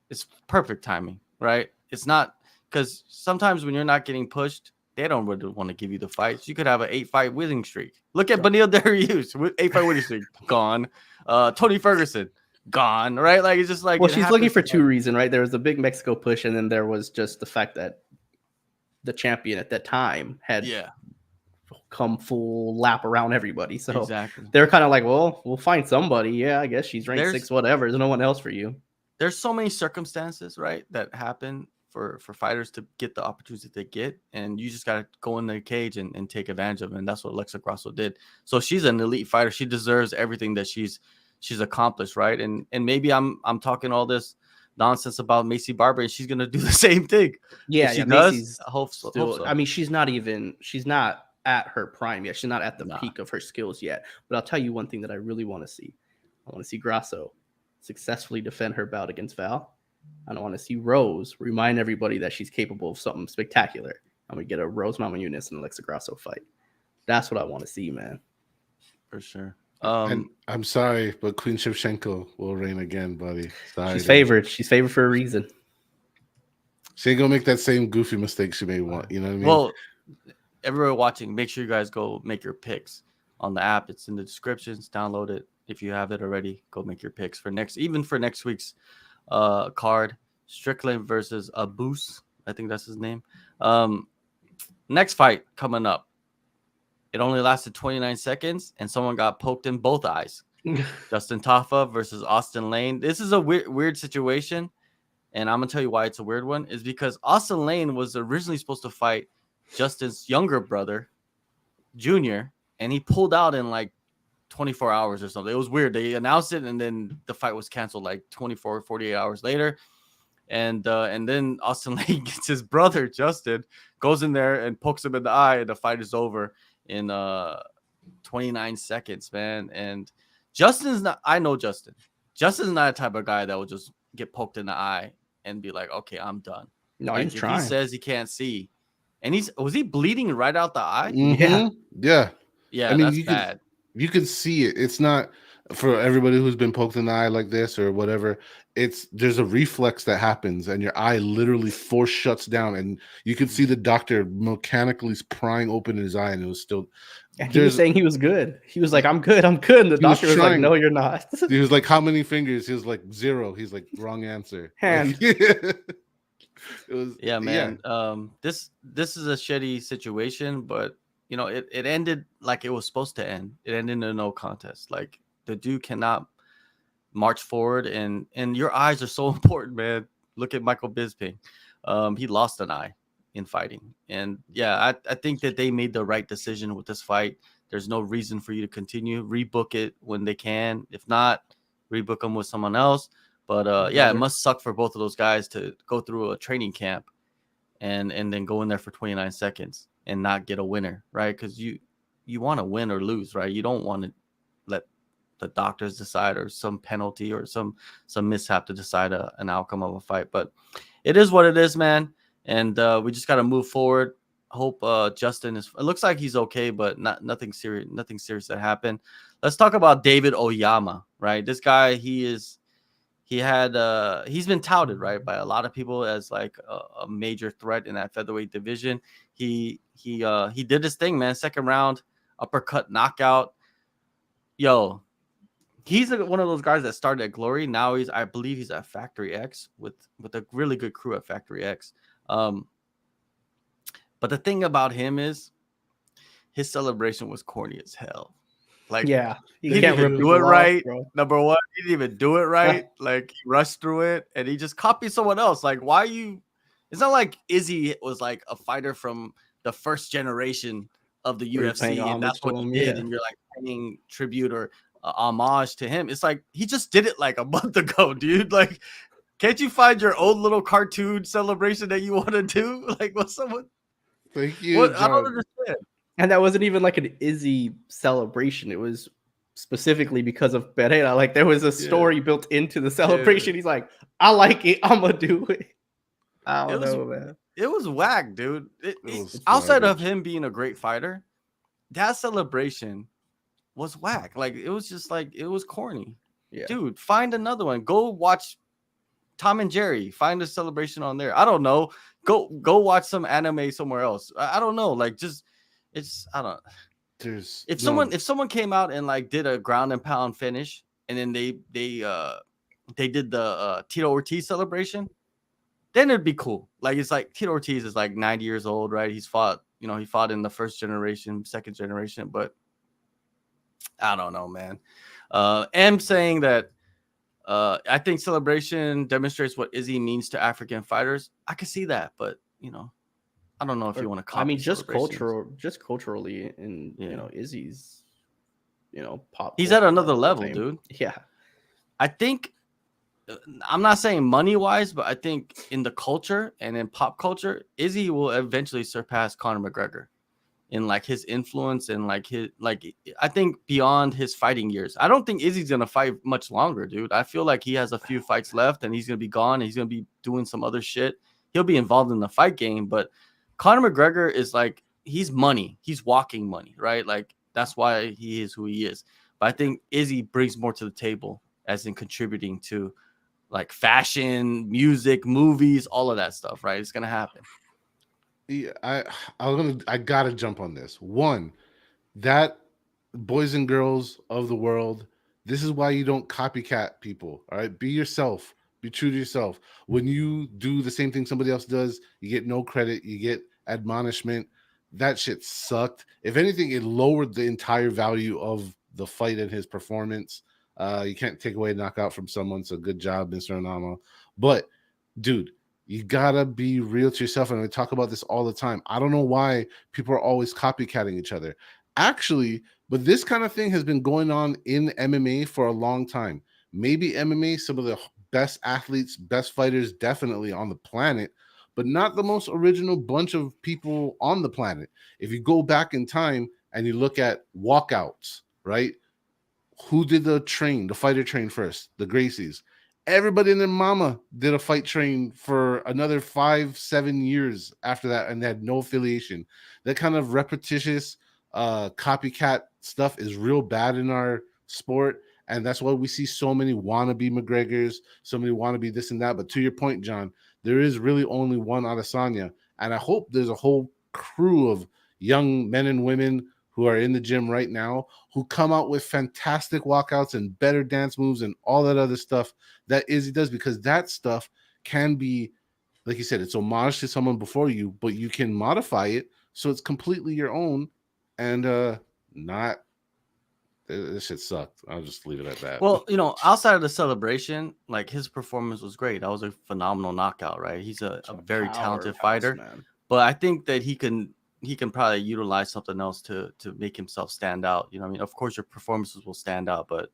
It's perfect timing, right? It's not because sometimes when you're not getting pushed, they don't really want to give you the fights. You could have an 8-fight winning streak. Look at Beneil Dariush with 8-fight winning streak gone. Tony Ferguson gone, right? Like it's just like Well, it she's looking happens for to two reasons, right? There was a big Mexico push, and then there was just the fact that the champion at that time had yeah, come full lap around everybody. So exactly. they're kind of like, well, we'll find somebody. Yeah, I guess she's ranked There's- 6, whatever. There's no one else for you. There's so many circumstances, right, that happen for fighters to get the opportunities that they get, and you just gotta go in the cage and take advantage of it. And that's what Alexa Grasso did. So she's an elite fighter. She deserves everything that she's accomplished, right? And maybe I'm talking all this nonsense about Maycee Barber, and she's gonna do the same thing. Yeah, If she yeah. does, Macy's I hope so. still. I mean, she's not at her prime yet. She's not at the Nah. peak of her skills yet. But I'll tell you one thing that I really want to see. I want to see Grasso successfully defend her bout against Val. I want to see Rose remind everybody that she's capable of something spectacular. And we get a Rose Namajunas and Alexa Grasso fight. That's what I want to see, man. for sure. And I'm sorry, but Queen Shevchenko will reign again, buddy. Sorry, She's dude. favored. She's favored for a reason. She ain't gonna make that same goofy mistake she made one. You know what I mean? Well, everyone watching, make sure you guys go make your picks on the app. It's in the descriptions. Download it if you have it already. Go make your picks for next week's card. Strickland versus Abus. I think that's his name. Next fight coming up. It only lasted 29 seconds, and someone got poked in both eyes. Justin Tafa versus Austin Lane. This is a weird situation, and I'm gonna tell you why it's a weird one. Is because Austin Lane was originally supposed to fight Justin's younger brother, Junior, and he pulled out in like 24 hours or something. It was weird. They announced it, and then the fight was canceled like 24, 48 hours later. And then Austin Lane gets his brother Justin, goes in there and pokes him in the eye, and the fight is over in 29 seconds, man. And Justin's not. I know Justin. Justin's not a type of guy that will just get poked in the eye and be like, okay, I'm done. No, Like, he's if trying. he says he can't see, and was he bleeding right out the eye? Mhm. Yeah. Yeah, I mean, that's you bad. You can see it. It's not for everybody who's been poked in the eye like this or whatever. There's a reflex that happens, and your eye literally force shuts down, and you can see the doctor mechanically prying open his eye, and it was still. And he was saying he was good. He was like, I'm good. And the doctor was like, trying. no, you're not. He was like, how many fingers? He was like 0. He's like, wrong answer. Hand. Like, it was. Yeah, man. This is a shitty situation, but you know, it ended like it was supposed to end. It ended in a no contest. Like the dude cannot march forward, and your eyes are so important, man. Look at Michael Bisping. He lost an eye in fighting, and yeah, I think that they made the right decision with this fight. There's no reason for you to continue. Rebook it when they can. If not, rebook them with someone else. But yeah, it must suck for both of those guys to go through a training camp and then go in there for 29 seconds and not get a winner, right? Because you want to win or lose, right? You don't want to let the doctors decide, or some penalty or some mishap to decide an outcome of a fight. But it is what it is, man. And we just got to move forward. Hope Justin it looks like he's okay, but nothing serious that happened. Let's talk about David Oyama, right? This guy, he's been touted, right, by a lot of people as like a major threat in that featherweight division. He he did his thing, man. Second round, uppercut, knockout. Yo, he's one of those guys that started at Glory. Now I believe he's at Factory X with a really good crew at Factory X. But the thing about him is his celebration was corny as hell. Like, Yeah, he didn't even do it right. Number one, he didn't even do it right. Like, he rushed through it and he just copied someone else. Like, why you? It's not like Izzy was like a fighter from the first generation of the UFC, and that's what he did. And you're like paying tribute or homage to him. It's like he just did it like a month ago, dude. Like, can't you find your own little cartoon celebration that you want to do? Like, what's someone? Thank you. What? I don't understand. And that wasn't even like an Izzy celebration. It was specifically because of Pereira. Like, there was a story built into the celebration. He's like, I like it. I'm going to do it. I don't know, man. It was whack, dude. Outside of him being a great fighter, that celebration was whack. Like, it was just like, it was corny. Yeah. Dude, find another one. Go watch Tom and Jerry. Find a celebration on there. I don't know. Go watch some anime somewhere else. I don't know. Like, just... I don't. If someone came out and like did a ground and pound finish, and then they did the Tito Ortiz celebration, then it'd be cool. Like, it's like Tito Ortiz is like 90 years old, right? He fought in the first generation, second generation, but I don't know, man. M saying that I think celebration demonstrates what Izzy means to African fighters. I can see that, but I don't know if you want to copy. I mean, just culturally, and Izzy's, pop. He's at another level, dude. Yeah, I think. I'm not saying money wise, but I think in the culture and in pop culture, Izzy will eventually surpass Conor McGregor in like his influence and like I think beyond his fighting years. I don't think Izzy's gonna fight much longer, dude. I feel like he has a few fights left and he's gonna be gone. And he's gonna be doing some other shit. He'll be involved in the fight game, but Conor McGregor is like, he's money. He's walking money, right? Like, that's why he is who he is. But I think Izzy brings more to the table as in contributing to like fashion, music, movies, all of that stuff, right? It's going to happen. Yeah, I got to jump on this. One, that boys and girls of the world, this is why you don't copycat people, all right? Be yourself. Be true to yourself. When you do the same thing somebody else does, you get no credit. You get admonishment. That shit sucked. If anything, it lowered the entire value of the fight and his performance. You can't take away a knockout from someone, so good job, Mr. Onama. But, dude, you gotta be real to yourself, and I talk about this all the time. I don't know why people are always copycatting each other. Actually, but this kind of thing has been going on in MMA for a long time. Maybe MMA, some of the best athletes, best fighters definitely on the planet, but not the most original bunch of people on the planet. If you go back in time and you look at walkouts, right? Who did the fighter train first? The Gracies. Everybody and their mama did a fight train for another 5-7 years after that, and they had no affiliation. That kind of repetitious copycat stuff is real bad in our sport. And that's why we see so many wannabe McGregors, so many wannabe this and that. But to your point, John, there is really only one Adesanya. And I hope there's a whole crew of young men and women who are in the gym right now who come out with fantastic walkouts and better dance moves and all that other stuff that Izzy does, because that stuff can be, like you said, it's homage to someone before you, but you can modify it so it's completely your own and not. This shit sucked. I'll just leave it at that. Well, outside of the celebration, like, his performance was great. That was a phenomenal knockout, right? He's a very talented fighter, man. But I think that he can probably utilize something else to make himself stand out. You know what I mean? Of course, your performances will stand out, but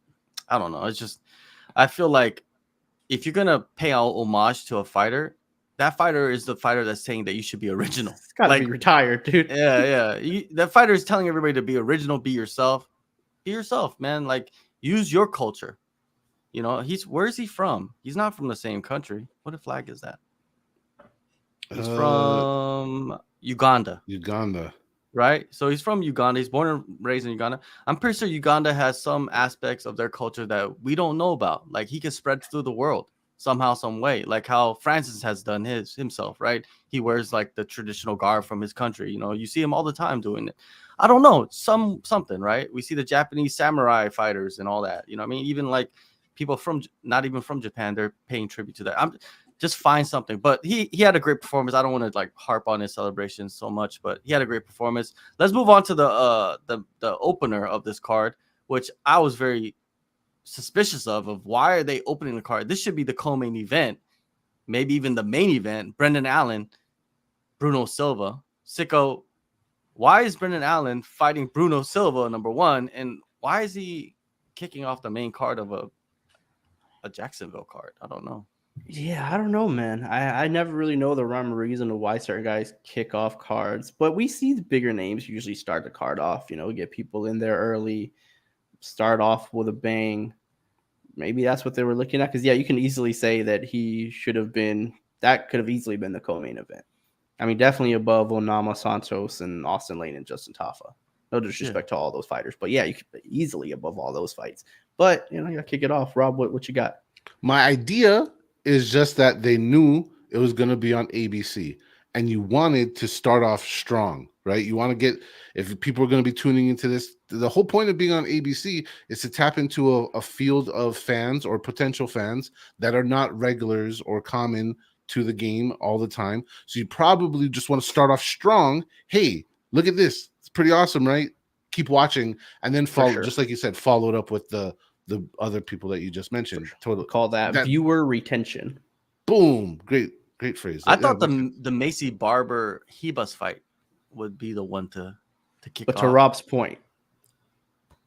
I don't know. It's just, I feel like if you're gonna pay out homage to a fighter, that fighter is the fighter that's saying that you should be original. It's gotta be retired, dude. Yeah. That fighter is telling everybody to be original, be yourself. Be yourself, man. Like, use your culture. Where is he from? He's not from the same country. What flag is that? He's from Uganda. Right? So he's from Uganda. He's born and raised in Uganda. I'm pretty sure Uganda has some aspects of their culture that we don't know about. Like, he can spread through the world. somehow, some way, like how Francis has done himself, right? He wears like the traditional garb from his country. You know, you see him all the time doing it. I don't know, something, right? We see the Japanese samurai fighters and all that. You know what I mean? Even like people from not even from Japan, they're paying tribute to that. I'm just find something. But he had a great performance. I don't want to like harp on his celebration so much, but he had a great performance. Let's move on to the opener of this card, which I was very suspicious of why are they opening the card? This should be the co-main event, maybe even the main event. Brendan Allen, Bruno Silva. Sicko, why is Brendan Allen fighting Bruno Silva, number one, and why is he kicking off the main card of a Jacksonville card? I don't know. Yeah, I don't know, man. I never really know the rhyme or reason of why certain guys kick off cards, but we see the bigger names usually start the card off, get people in there early, start off with a bang. Maybe that's what they were looking at. Because, yeah, you can easily say that that could have easily been the co-main event. I mean, definitely above Onama Santos and Austin Lane and Justin Tafa. No disrespect to all those fighters. But, yeah, you could be easily above all those fights. But, you got to kick it off. Rob, what you got? My idea is just that they knew it was going to be on ABC. And you wanted to start off strong, right? You want to get, if people are going to be tuning into this, the whole point of being on ABC is to tap into a field of fans or potential fans that are not regulars or common to the game all the time. So you probably just want to start off strong. Hey, look at this. It's pretty awesome, right? Keep watching. And then follow, just like you said, follow it up with the other people that you just mentioned. Sure. Totally. Call that viewer retention. Boom. Great phrase. I thought the Maycee Barber Hebus fight would be the one to kick off. But to Rob's point,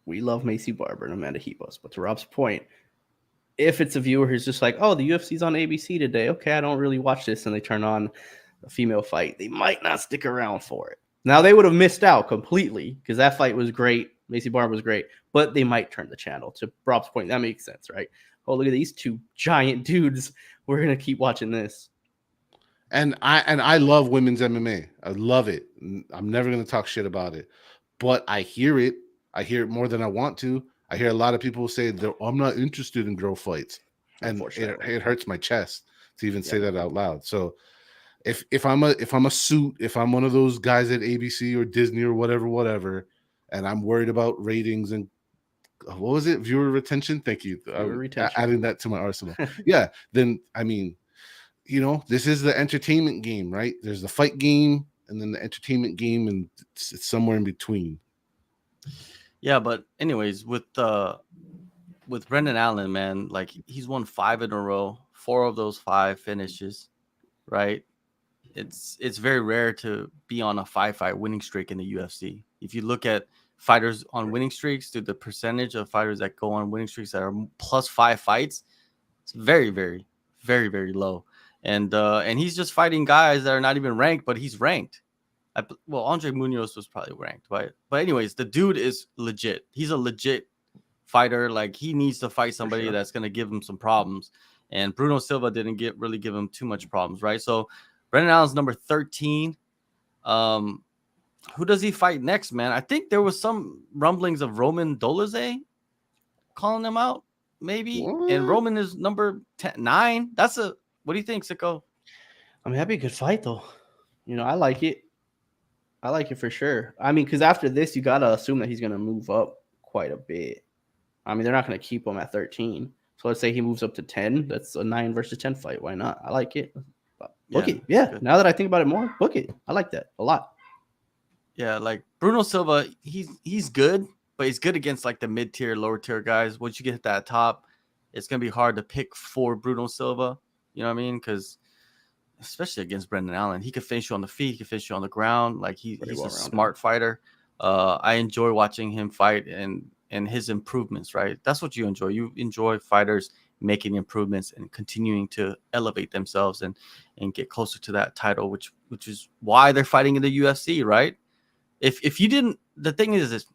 we love Maycee Barber and Amanda Hebus. But to Rob's point, if it's a viewer who's just like, oh, the UFC's on ABC today, okay, I don't really watch this, and they turn on a female fight, they might not stick around for it. Now, they would have missed out completely because that fight was great. Maycee Barber was great, but they might turn the channel. To Rob's point, that makes sense, right? Oh, look at these two giant dudes. We're going to keep watching this. And I love women's MMA. I love it. I'm never going to talk shit about it. But I hear it. I hear it more than I want to. I hear a lot of people say that I'm not interested in girl fights. And it hurts my chest to even say that out loud. So if I'm a suit, if I'm one of those guys at ABC or Disney or whatever, and I'm worried about ratings and what was it? Viewer retention. Thank you. Adding that to my arsenal. Yeah. Then, I mean, this is the entertainment game, right? There's the fight game and then the entertainment game, and it's somewhere in between. Yeah, but anyways, with Brendan Allen, man, like he's won 5 in a row, 4 of those 5 finishes, right? It's very rare to be on a 5-fight winning streak in the UFC. If you look at fighters on winning streaks, to the percentage of fighters that go on winning streaks that are plus 5 fights, it's very, very, very, very low. And he's just fighting guys that are not even ranked, but he's ranked. Andre Munoz was probably ranked, right? But anyways, the dude is legit. He's a legit fighter. Like, he needs to fight somebody that's going to give him some problems. And Bruno Silva didn't really give him too much problems, right? So Brendan Allen's number 13. Who does he fight next, man? I think there was some rumblings of Roman Dolezaj calling him out, maybe. What? And Roman is number 9. What do you think, Sicko? I mean, that'd be a good fight, though. I like it. I like it for sure. I mean, because after this, you got to assume that he's going to move up quite a bit. I mean, they're not going to keep him at 13. So let's say he moves up to 10. That's a 9 versus 10 fight. Why not? I like it. Book it. Yeah. Good. Now that I think about it more, book it. I like that a lot. Yeah, like Bruno Silva, he's good, but he's good against like the mid-tier, lower-tier guys. Once you get to that top, it's going to be hard to pick for Bruno Silva. You know what I mean? Because especially against Brendan Allen, he could finish you on the feet, he could finish you on the ground. Like he's a smart fighter. I enjoy watching him fight and his improvements, right? That's what you enjoy. You enjoy fighters making improvements and continuing to elevate themselves and get closer to that title, which is why they're fighting in the UFC, right? If you didn't, the thing is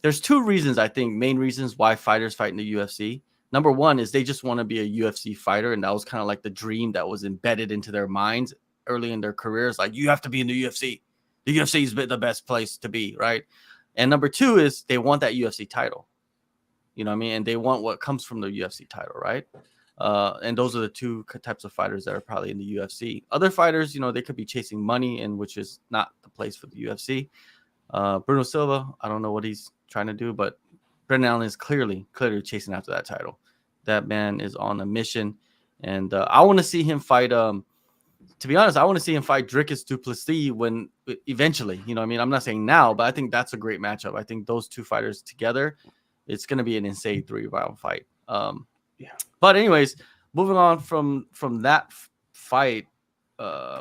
there's 2 reasons, I think, main reasons why fighters fight in the UFC. Number one is they just want to be a UFC fighter, and that was kind of like the dream that was embedded into their minds early in their careers. Like, you have to be in the UFC. The UFC is the best place to be, right? And number 2 is they want that UFC title. You know what I mean? And they want what comes from the UFC title, right? And those are the two types of fighters that are probably in the UFC. Other fighters, they could be chasing money, and which is not the place for the UFC. Bruno Silva, I don't know what he's trying to do, but Brendan Allen is clearly chasing after that title. That man is on a mission, and I want to see him fight. To be honest, I want to see him fight Dricus du Plessis when eventually. I'm not saying now, but I think that's a great matchup. I think those two fighters together, it's going to be an insane 3-round fight. Yeah. But anyways, moving on from that fight,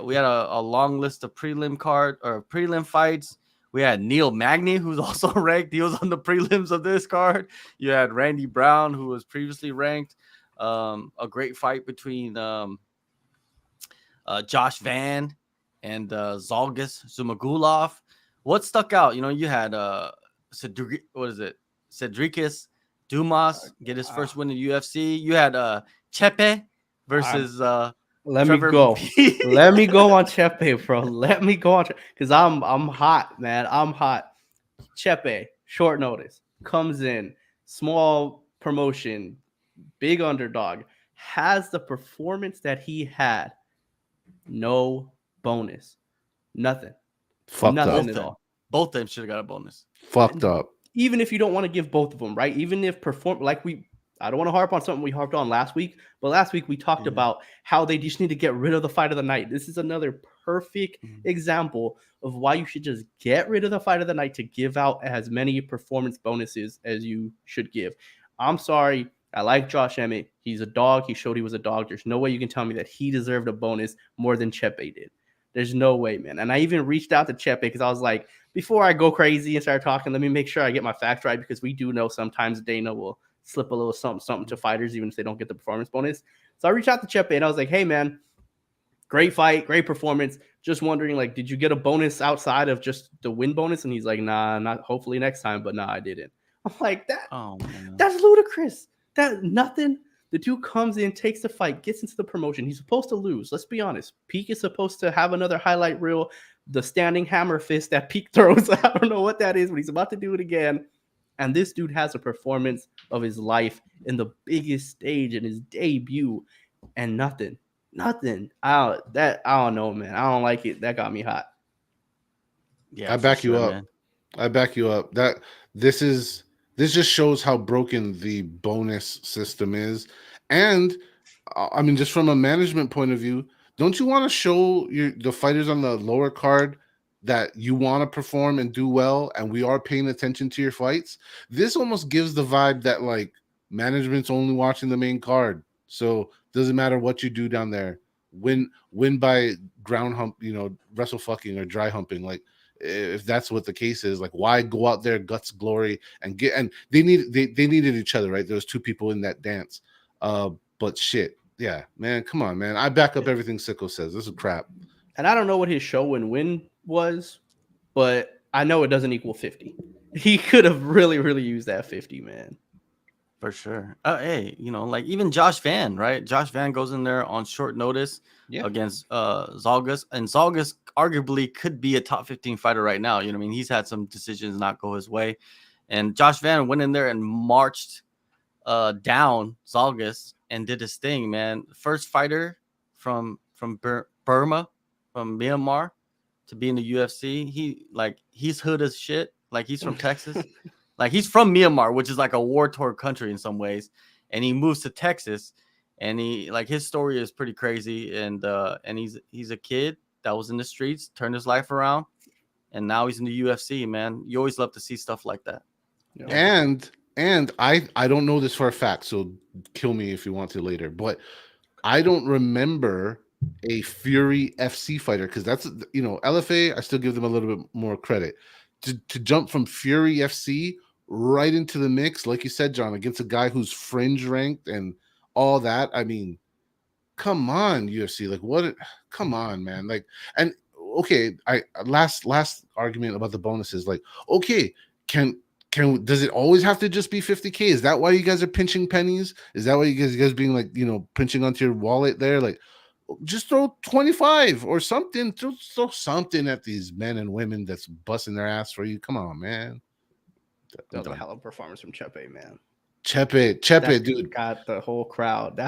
we had a long list of prelim fights. We had Neil Magny, who's also ranked. He was on the prelims of this card. You had Randy Brown, who was previously ranked. A great fight between Josh Van and Zalgas Zumagulov. What stuck out? You had Cedricus Dumas get his first win in the UFC. You had Chepe versus Let Trevor me go. P. Let me go on Chepe, bro. Let me go on because I'm hot, man. I'm hot. Chepe, short notice, comes in, small promotion, big underdog, has the performance that he had. No bonus. Nothing. Fucked Nothing up. at all. Both of them should have got a bonus. Fucked up. Even if you don't want to give both of them, right? Even if I don't want to harp on something we harped on last week, but last week we talked about how they just need to get rid of the fight of the night. This is another perfect example of why you should just get rid of the fight of the night to give out as many performance bonuses as you should give. I'm sorry. I like Josh Emmett. He's a dog. He showed he was a dog. There's no way you can tell me that he deserved a bonus more than Chepe did. There's no way, man. And I even reached out to Chepe because I was like, before I go crazy and start talking, let me make sure I get my facts right, because we do know sometimes Dana will slip a little something to fighters even if they don't get the performance bonus. So I reached out to Chepe and I was like, hey, man, great fight, great performance. Just wondering, did you get a bonus outside of just the win bonus? And he's like, nah, not hopefully next time, but nah, I didn't. I'm like, that's ludicrous. That nothing. The dude comes in, takes the fight, gets into the promotion. He's supposed to lose. Let's be honest. Peak is supposed to have another highlight reel. The standing hammer fist that Peak throws. I don't know what that is, but he's about to do it again. And this dude has a performance of his life in the biggest stage in his debut, and nothing. I don't know, man. I don't like it. That got me hot. Yeah, I back you up. Man. I back you up. This just shows how broken the bonus system is. And I mean, just from a management point of view, don't you want to show the fighters on the lower card that you want to perform and do well, and we are paying attention to your fights? This almost gives the vibe that management's only watching the main card. So doesn't matter what you do down there. Win by ground hump, wrestle fucking or dry humping. If that's what the case is, why go out there guts glory and they needed each other, right? There was two people in that dance. But shit, yeah, man, come on, man. I back up everything Sicko says. This is crap. And I don't know what his show and win was, but I know it doesn't equal 50. He could have really, really used that 50, man. For sure. Hey, even Josh Van, right? Josh Van goes in there on short notice against Zalgas, and Zalgas arguably could be a top 15 fighter right now. He's had some decisions not go his way, and Josh Van went in there and marched down Zalgas and did his thing, man. First fighter from Burma, from Myanmar, to be in the UFC. He's hood as shit. He's from Texas. He's from Myanmar, which is a war-torn country in some ways, and he moves to Texas, and he his story is pretty crazy, and he's a kid that was in the streets, turned his life around, and now he's in the UFC, man. You always love to see stuff like that. Yeah. And I don't know this for a fact, so kill me if you want to later, but I don't remember a Fury FC fighter, because that's LFA. I still give them a little bit more credit to jump from Fury FC right into the mix, like you said, John, against a guy who's fringe ranked and all that. I mean, come on, UFC. What? Come on, man. And okay, last argument about the bonuses. Okay, does it always have to just be 50K? Is that why you guys are pinching pennies? Is that why you guys being pinching onto your wallet there? Just throw 25 or something. Throw something at these men and women that's busting their ass for you. Come on, man. That was a hell of a performance from Chepe, man. Chepe, dude. Got the whole crowd.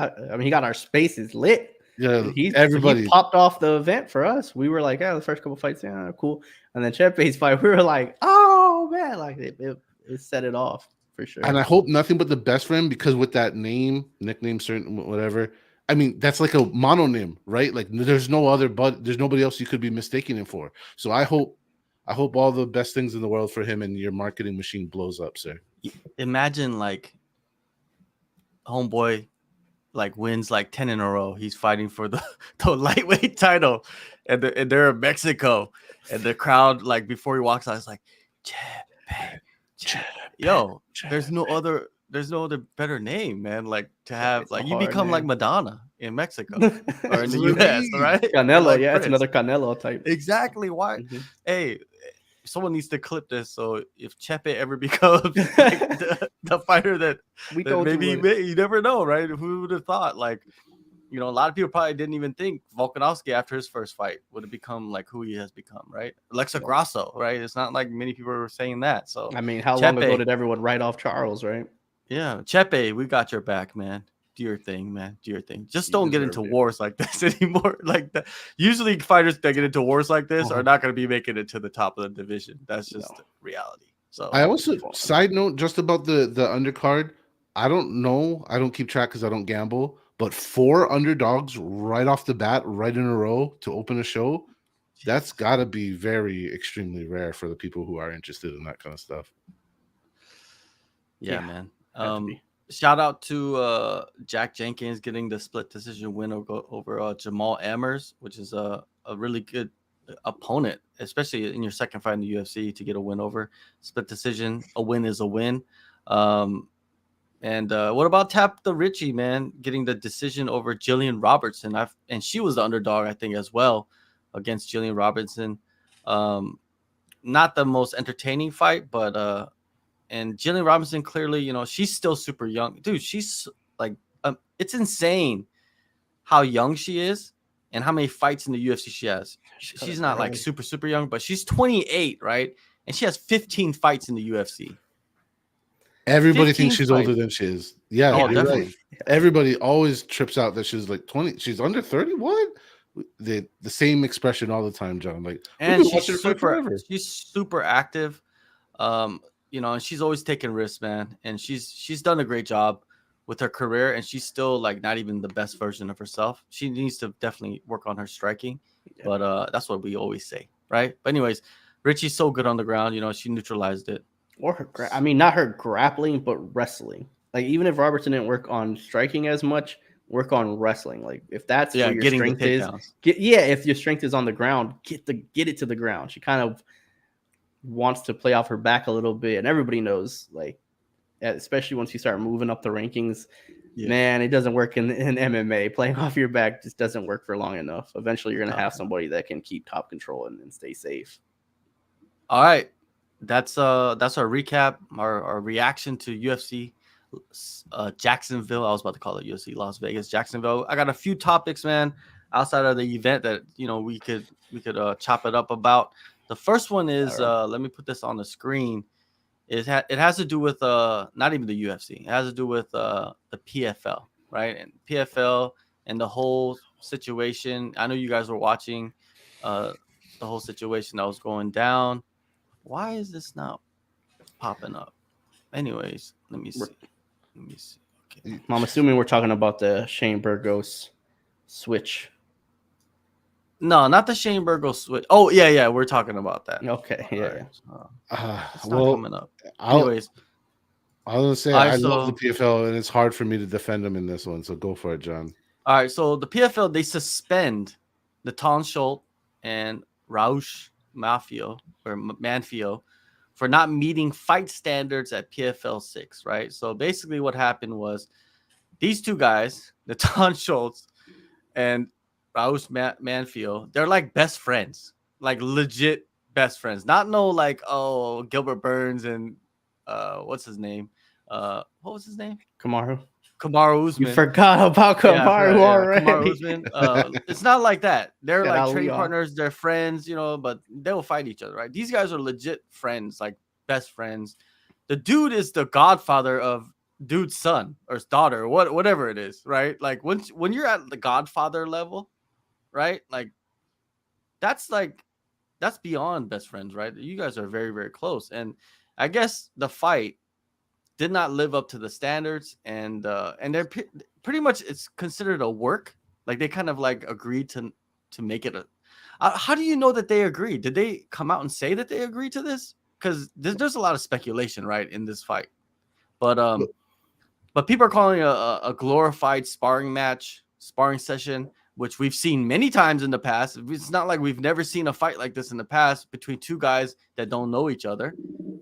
He got our spaces lit. Yeah, He everybody. popped off the event for us. We were like, the first couple fights, yeah, cool. And then Chepe's fight, we were like, oh man, like it set it off for sure. And I hope nothing but the best for him, because with that nickname, certain whatever. I mean, that's like a mononym, right? Like there's nobody else you could be mistaking him for. So I hope all the best things in the world for him, and your marketing machine blows up, sir. Imagine like homeboy like wins like 10 in a row. He's fighting for the lightweight title, and they're in Mexico, and the crowd, like before he walks out, is like, yo, there's no other better name, man. Like to have like you become like Madonna in Mexico or in the US, right? Canelo, like yeah, Prince. it's another Canelo type. Exactly. Why? Mm-hmm. Hey, someone needs to clip this. So if Chepe ever becomes like, the fighter that maybe you never know, right? Who would have thought? Like, you know, a lot of people probably didn't even think Volkanovski after his first fight would have become like who he has become, right? Alexa Grasso, right? It's not like many people were saying that. So I mean, how long ago did everyone write off Charles, right? Yeah, Chepe, we got your back, man. Do your thing, man. Do your thing. Just don't get into wars like this anymore. Like that. Usually fighters that get into wars like this are not going to be making it to the top of the division. That's just reality. So I also, side note, just about the undercard, I don't know. I don't keep track because I don't gamble. But 4 underdogs right off the bat, right in a row to open a show, that's got to be very extremely rare for the people who are interested in that kind of stuff. Yeah, man. Shout out to Jack Jenkins getting the split decision win over Jamal Amers, which is a really good opponent, especially in your second fight in the UFC, to get a win over. Split decision. A win is a win. And what about Tap the Richie, man, getting the decision over Jillian Robertson? And she was the underdog, I think, as well, against Jillian Robertson. Not the most entertaining fight, but and Jillian Robinson, clearly, you know, she's still super young. Dude, she's like, it's insane how young she is and how many fights in the UFC she has. She's not like super, super young, but she's 28, right? And she has 15 fights in the UFC. Everybody thinks she's older than she is. Yeah, you're definitely. Right. Everybody always trips out that she's like 20. She's under 30. What? The same expression all the time, John. Like, and she's super active. You know, and she's always taking risks, man. And she's done a great job with her career, and she's still like not even the best version of herself. She needs to definitely work on her striking, but that's what we always say, right? But anyways, Richie's so good on the ground. You know, she neutralized it. Or her, not her grappling, but wrestling. Like even if Robertson didn't work on striking as much, work on wrestling. Like if that's where your strength is, if your strength is on the ground, get it to the ground. She kind of wants to play off her back a little bit, and everybody knows, like, especially once you start moving up the rankings, man, it doesn't work in MMA. Playing off your back just doesn't work for long enough. Eventually, you're gonna have somebody that can keep top control and stay safe. All right, that's our recap, our reaction to UFC Jacksonville. I was about to call it UFC Las Vegas Jacksonville. I got a few topics, man, outside of the event that we could chop it up about. The first one is let me put this on the screen. It has to do with not even the UFC. It has to do with the PFL, right? And PFL and the whole situation. I know you guys were watching the whole situation that was going down. Why is this not popping up? Anyways, let me see. Okay. I'm assuming we're talking about the Shane Burgos switch. No, not the Shane Burgos switch. Oh, yeah, we're talking about that. Okay, yeah. It's not coming up. Anyways, I was gonna say I love the PFL, and it's hard for me to defend them in this one. So go for it, John. All right, so the PFL, they suspend Natan Schultz and Raush Manfio for not meeting fight standards at PFL 6, right? So basically, what happened was these two guys, Natan Schultz and Raush Manfio, they're like best friends, like legit best friends. Not like, oh, Gilbert Burns and what's his name? What was his name? Kamaru Usman. You forgot about Kamaru already. Kamaru Usman. It's not like that. They're like training partners. They're friends, but they will fight each other, right? These guys are legit friends, like best friends. The dude is the godfather of dude's son or his daughter or whatever it is, right? Like when you're at the Godfather level, right? Like that's beyond best friends, right? You guys are very, very close. And I guess the fight did not live up to the standards, and they're pretty much it's considered a work. Like they kind of like agreed to make it a. How do you know that they agreed? Did they come out and say that they agreed to this? Because there's a lot of speculation, right, in this fight. But people are calling it a glorified sparring session, which we've seen many times in the past. It's not like we've never seen a fight like this in the past between two guys that don't know each other.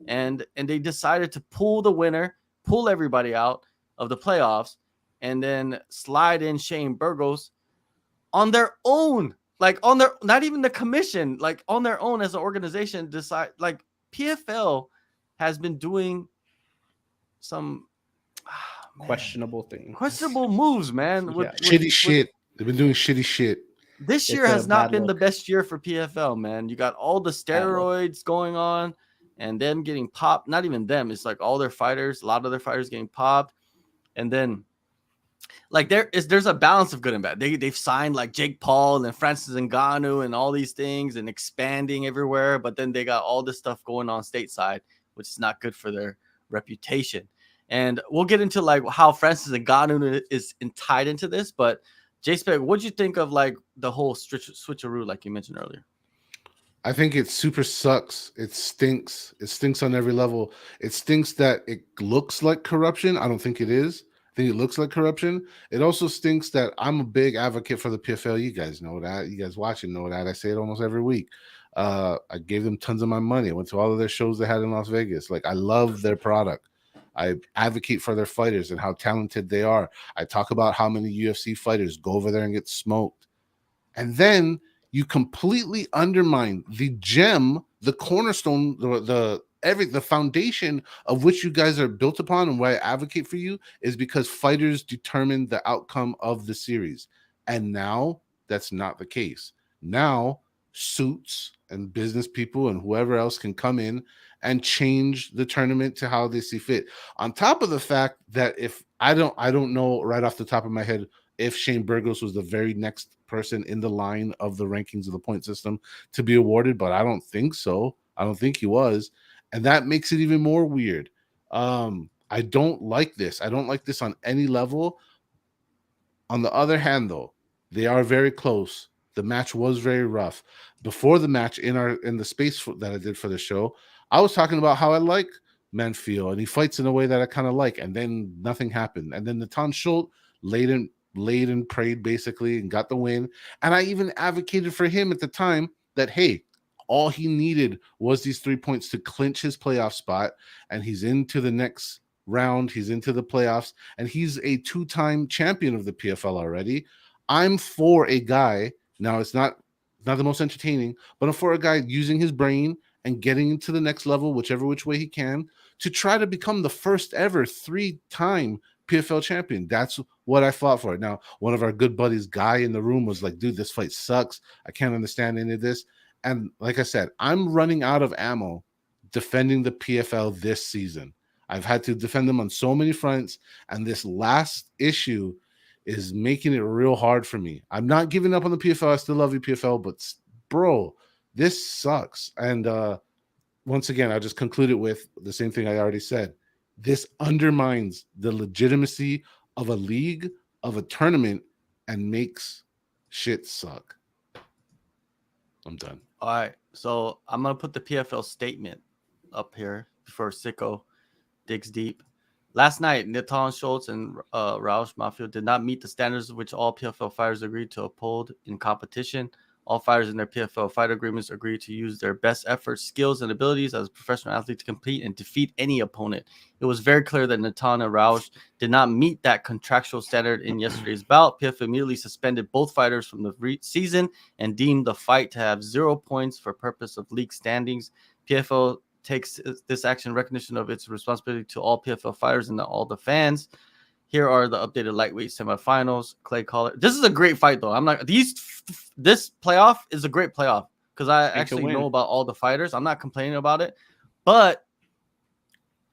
And they decided to pull everybody out of the playoffs, and then slide in Shane Burgos on their own, like on their, not even the commission, like on their own as an organization. Decide, like, PFL has been doing some questionable things, questionable moves, man. Shitty shit. They've been doing shitty shit. This year has not been the best year for PFL, man. You got all the steroids going on, and them getting popped. Not even them. It's like all their fighters, a lot of their fighters getting popped. And then like there's a balance of good and bad. They've signed like Jake Paul and Francis Ngannou and all these things and expanding everywhere. But then they got all this stuff going on stateside, which is not good for their reputation. And we'll get into like how Francis Ngannou is tied into this. But J-Spec, what'd you think of like the whole switcheroo, like you mentioned earlier? I think it super sucks. It stinks. It stinks on every level. It stinks that it looks like corruption. I don't think it is. I think it looks like corruption. It also stinks that I'm a big advocate for the PFL. You guys know that. You guys watching know that. I say it almost every week. I gave them tons of my money. I went to all of their shows they had in Las Vegas. Like, I love their product. I advocate for their fighters and how talented they are. I talk about how many UFC fighters go over there and get smoked. And then you completely undermine the gem, the cornerstone, the foundation of which you guys are built upon, and why I advocate for you is because fighters determine the outcome of the series. And now that's not the case. Now suits and business people and whoever else can come in and change the tournament to how they see fit. On top of the fact that if I don't know right off the top of my head if Shane Burgos was the very next person in the line of the rankings of the point system to be awarded, but I don't think so. I don't think he was. And that makes it even more weird. I don't like this. I don't like this on any level. On the other hand, though, they are very close. The match was very rough. Before the match, in the space that I did for the show, I was talking about how I like Manfield, and he fights in a way that I kind of like, and then nothing happened. And then Natan Schultz laid and prayed basically and got the win. And I even advocated for him at the time that, hey, all he needed was these 3 points to clinch his playoff spot, and he's into the next round. He's into the playoffs, and he's a 2-time champion of the PFL already. I'm for a guy. Now, it's not the most entertaining, but I'm for a guy using his brain and getting into the next level, whichever which way he can, to try to become the first ever 3-time PFL champion. That's what I fought for. Now, one of our good buddies, Guy, in the room was like, dude, this fight sucks. I can't understand any of this. And like I said, I'm running out of ammo defending the PFL this season. I've had to defend them on so many fronts, and this last issue is making it real hard for me. I'm not giving up on the PFL. I still love you, PFL, but bro, this sucks. And once again, I'll just conclude it with the same thing I already said. This undermines the legitimacy of a league, of a tournament, and makes shit suck. I'm done. All right. So I'm going to put the PFL statement up here before Sicko digs deep. Last night, Natan Schultz and Raush Mafia did not meet the standards which all PFL fighters agreed to uphold in competition. All fighters in their PFL fight agreements agreed to use their best efforts, skills, and abilities as a professional athlete to compete and defeat any opponent. It was very clear that Natan and Raush did not meet that contractual standard in yesterday's bout. PFL immediately suspended both fighters from the season and deemed the fight to have 0 points for purpose of league standings. PFL takes this action in recognition of its responsibility to all PFL fighters and all the fans. Here are the updated lightweight semifinals. Clay Collar. This is a great fight, though. This playoff is a great playoff because I actually know about all the fighters. I'm not complaining about it, but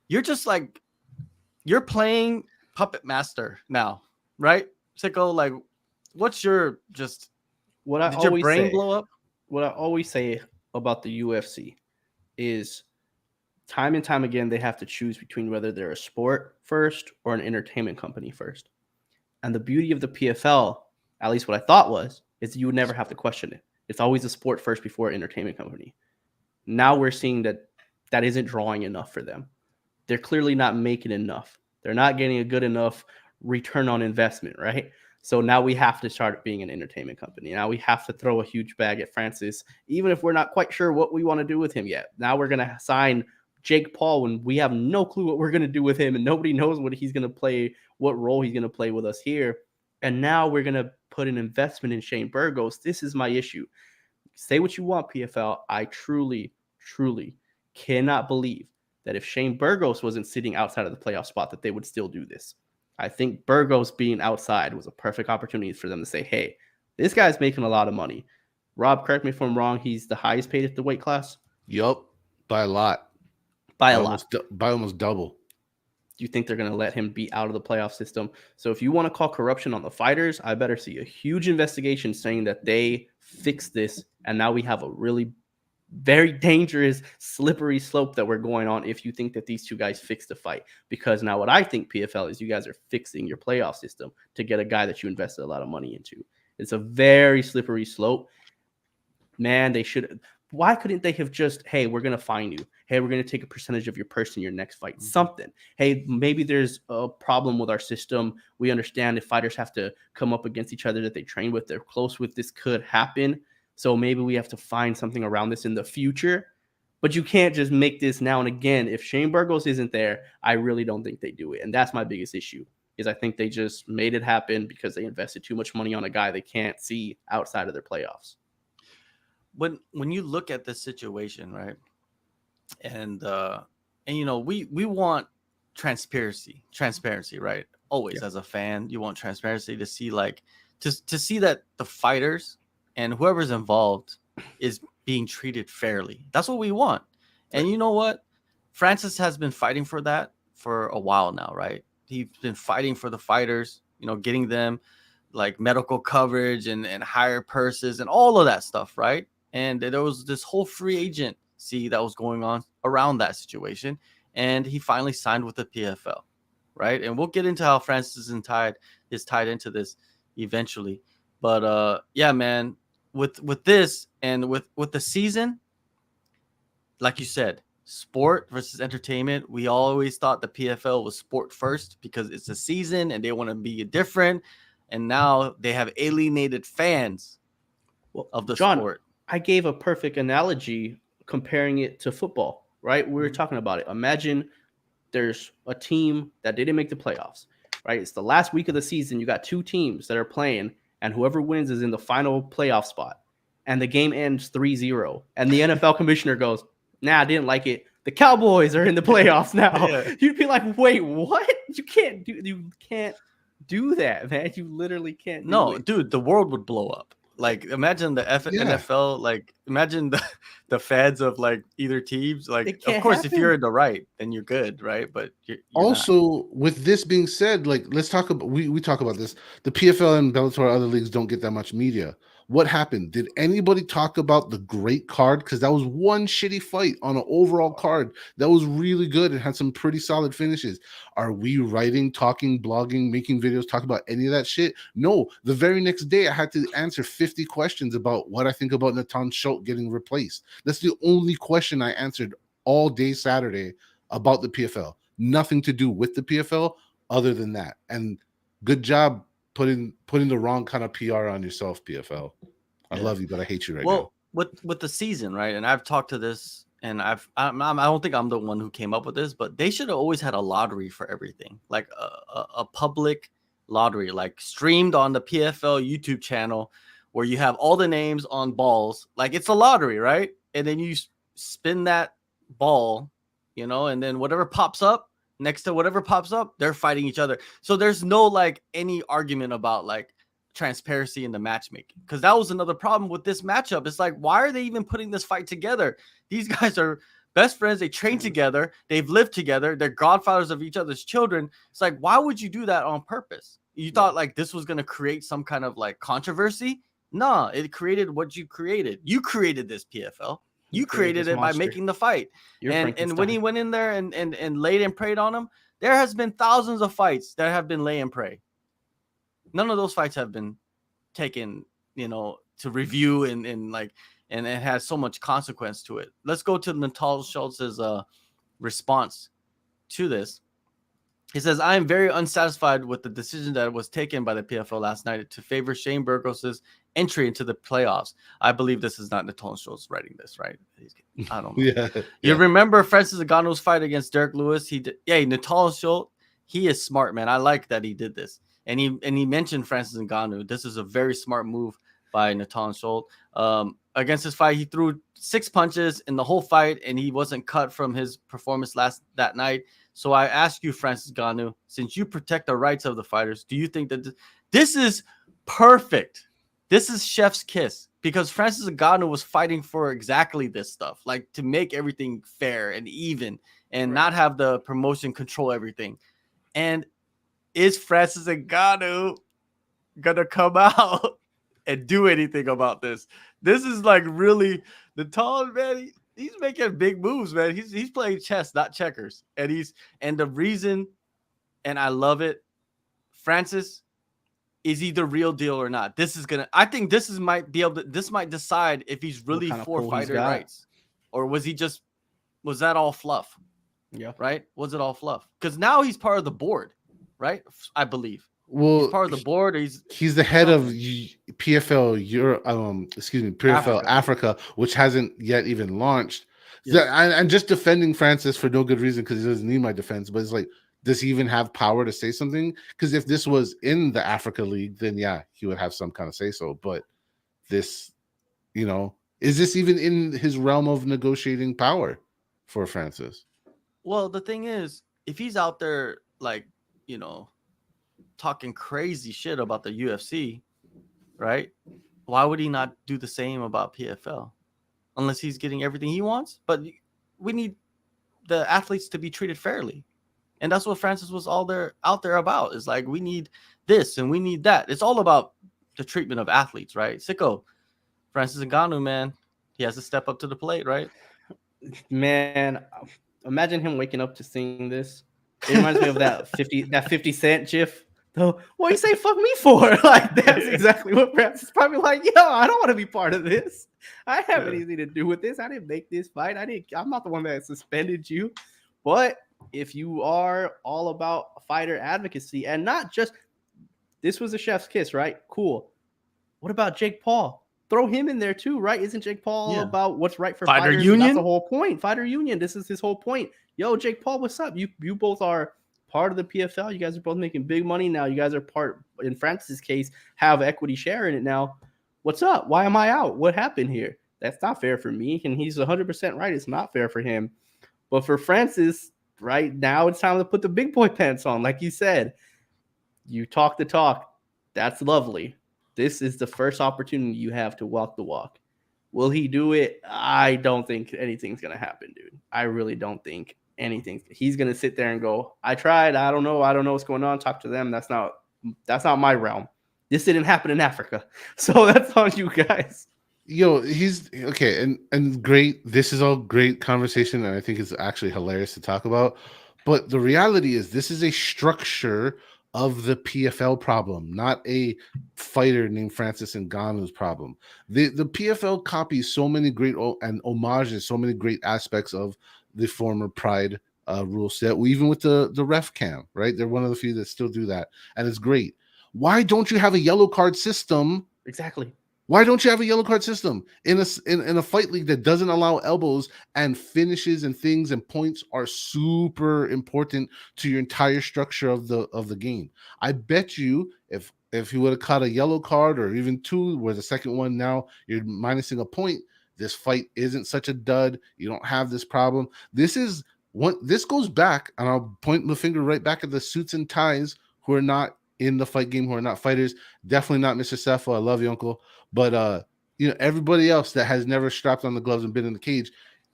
you're just like you're playing Puppet Master now, right? Sicko, like, what's your just? What I Did your always brain say, blow up? what I always say about the UFC is time and time again, they have to choose between whether they're a sport first or an entertainment company first. And the beauty of the PFL, at least what I thought was, is you would never have to question it. It's always a sport first before an entertainment company. Now we're seeing that that isn't drawing enough for them. They're clearly not making enough. They're not getting a good enough return on investment, right? So now we have to start being an entertainment company. Now we have to throw a huge bag at Francis, even if we're not quite sure what we want to do with him yet. Now we're going to sign Jake Paul when we have no clue what we're going to do with him, and nobody knows what he's going to play, what role he's going to play with us here. And now we're going to put an investment in Shane Burgos. This is my issue. Say what you want, PFL. I truly, truly cannot believe that if Shane Burgos wasn't sitting outside of the playoff spot, that they would still do this. I think Burgos being outside was a perfect opportunity for them to say, hey, this guy's making a lot of money. Rob, correct me if I'm wrong, he's the highest paid at the weight class? Yup, by a lot. By a lot. By almost double. Do you think they're going to let him be out of the playoff system? So if you want to call corruption on the fighters, I better see a huge investigation saying that they fixed this, and now we have a really very dangerous, slippery slope that we're going on if you think that these two guys fixed the fight. Because now what I think, PFL, is you guys are fixing your playoff system to get a guy that you invested a lot of money into. It's a very slippery slope. Man, they should. Why couldn't they have just, hey, we're going to fine you. Hey, we're going to take a percentage of your purse in your next fight. Something. Hey, maybe there's a problem with our system. We understand if fighters have to come up against each other that they train with, they're close with, this could happen. So maybe we have to find something around this in the future. But you can't just make this now and again. If Shane Burgos isn't there, I really don't think they do it. And that's my biggest issue, is I think they just made it happen because they invested too much money on a guy they can't see outside of their playoffs. When you look at this situation, right? And you know, we want transparency, right? Always, as a fan, you want transparency to see, like, to see that the fighters and whoever's involved is being treated fairly. That's what we want. And you know what? Francis has been fighting for that for a while now, right? He's been fighting for the fighters, you know, getting them like medical coverage and higher purses and all of that stuff, right? And there was this whole free agency that was going on around that situation. And he finally signed with the PFL, right? And we'll get into how Francis is tied into this eventually. But yeah, man, with this and with the season, like you said, sport versus entertainment. We always thought the PFL was sport first because it's a season and they want to be different. And now they have alienated fans of the sport. I gave a perfect analogy comparing it to football, right? We were talking about it. Imagine there's a team that didn't make the playoffs, right? It's the last week of the season. You got two teams that are playing, and whoever wins is in the final playoff spot. And the game ends 3-0. And the NFL commissioner goes, nah, I didn't like it. The Cowboys are in the playoffs now. Yeah. You'd be like, wait, what? You can't do that, man. You literally can't do it. Dude, the world would blow up. Like, imagine the NFL, like, imagine the fans of, like, either teams. Like, of course, if you're in the right, then you're good, right? But you're also not. With this being said, like, let's talk about, we talk about this. The PFL and Bellator, other leagues don't get that much media. What happened? Did anybody talk about the great card? Because that was one shitty fight on an overall card that was really good and had some pretty solid finishes. Are we writing, talking, blogging, making videos, talking about any of that shit? No. The very next day, I had to answer 50 questions about what I think about Natan Schultz getting replaced. That's the only question I answered all day Saturday about the PFL. Nothing to do with the PFL other than that. And good job putting the wrong kind of PR on yourself, PFL. I love you, but I hate you right now. Well, with the season, right? And I've talked to this, and I don't think I'm the one who came up with this, but they should have always had a lottery for everything, like a public lottery, like streamed on the PFL YouTube channel, where you have all the names on balls, like it's a lottery, right? And then you spin that ball, you know, and then whatever pops up. Next to whatever pops up, they're fighting each other. So there's no like any argument about like transparency in the matchmaking, because that was another problem with this matchup. It's like, why are they even putting this fight together? These guys are best friends. They train together. They've lived together. They're godfathers of each other's children. It's like, why would you do that on purpose? You thought like this was going to create some kind of like controversy? No, it created what you created. You created this PFL. You created it by making the fight. And when he went in there and laid and prayed on him, there has been thousands of fights that have been lay and pray. None of those fights have been taken, to review and it has so much consequence to it. Let's go to Natal Schultz's response to this. He says, I am very unsatisfied with the decision that was taken by the PFL last night to favor Shane Burgos' entry into the playoffs. I believe this is not Natal Schultz writing this, right? I don't know. You remember Francis Ngannou's fight against Derek Lewis? Natal Schultz, he is smart, man. I like that he did this. And he mentioned Francis Ngannou. This is a very smart move by Natal Schultz. Against his fight, he threw 6 punches in the whole fight, and he wasn't cut from his performance that night. So I ask you, Francis Ngannou, since you protect the rights of the fighters, do you think that this is perfect? This is chef's kiss, because Francis Ngannou was fighting for exactly this stuff, like to make everything fair and even and not have the promotion control everything. And is Francis Ngannou gonna come out and do anything about this? This is like really the tall man. He's making big moves, man. He's playing chess, not checkers. And the reason, and I love it, Francis, is he the real deal or not? I think this might decide if he's really for fighter rights, or was that all fluff? Yeah. Right? Was it all fluff? Because now he's part of the board, right? I believe. Well, he's part of the board. He's the head of PFL PFL Africa, which hasn't yet even launched. Yes. I'm just defending Francis for no good reason because he doesn't need my defense. But it's like, does he even have power to say something? Because if this was in the Africa League, then yeah, he would have some kind of say so. But this, is this even in his realm of negotiating power for Francis? Well, the thing is, if he's out there talking crazy shit about the UFC, right? Why would he not do the same about PFL? Unless he's getting everything he wants. But we need the athletes to be treated fairly. And that's what Francis was out there about. Is like, we need this and we need that. It's all about the treatment of athletes, right? Sicko, Francis Ngannou, man, he has to step up to the plate, right? Man, imagine him waking up to seeing this. It reminds me of that 50 Cent gif. So, what do you say fuck me for? Like, that's exactly what Francis is probably like. Yo, I don't want to be part of this. I have anything to do with this. I didn't make this fight. I'm not the one that suspended you. But if you are all about fighter advocacy and not just, this was a chef's kiss, right? Cool. What about Jake Paul? Throw him in there too, right? Isn't Jake Paul all about what's right for fighter fighters? union? That's the whole point. Fighter union. This is his whole point. Yo, Jake Paul, what's up? You both are part of the PFL. You guys are both making big money now. You guys are part, in Francis' case, have equity share in it now. What's up? Why am I out? What happened here? That's not fair for me. And he's 100% right. It's not fair for him. But for Francis, right now, it's time to put the big boy pants on. Like you said, you talk the talk. That's lovely. This is the first opportunity you have to walk the walk. Will he do it? I don't think anything's going to happen, dude. I really don't think anything. He's going to sit there and go, I tried. I don't know what's going on. Talk to them. That's not my realm. This didn't happen in Africa. So that's on you guys. Yo, he's okay. And great. This is all great conversation. And I think it's actually hilarious to talk about. But the reality is this is a structure of the PFL problem, not a fighter named Francis Ngannou's problem. The PFL copies so many great and homages so many great aspects of the former Pride rule set, even with the ref cam, right? They're one of the few that still do that, and it's great. Why don't you have a yellow card system? Exactly. Why don't you have a yellow card system in a fight league that doesn't allow elbows, and finishes and things and points are super important to your entire structure of the game? I bet you if he would have caught a yellow card or even two, where the second one now you're minusing a point, this fight isn't such a dud. You don't have this problem. This goes back, and I'll point my finger right back at the suits and ties who are not in the fight game, who are not fighters. Definitely not Mr. Cepho. I love you, Uncle. But everybody else that has never strapped on the gloves and been in the cage,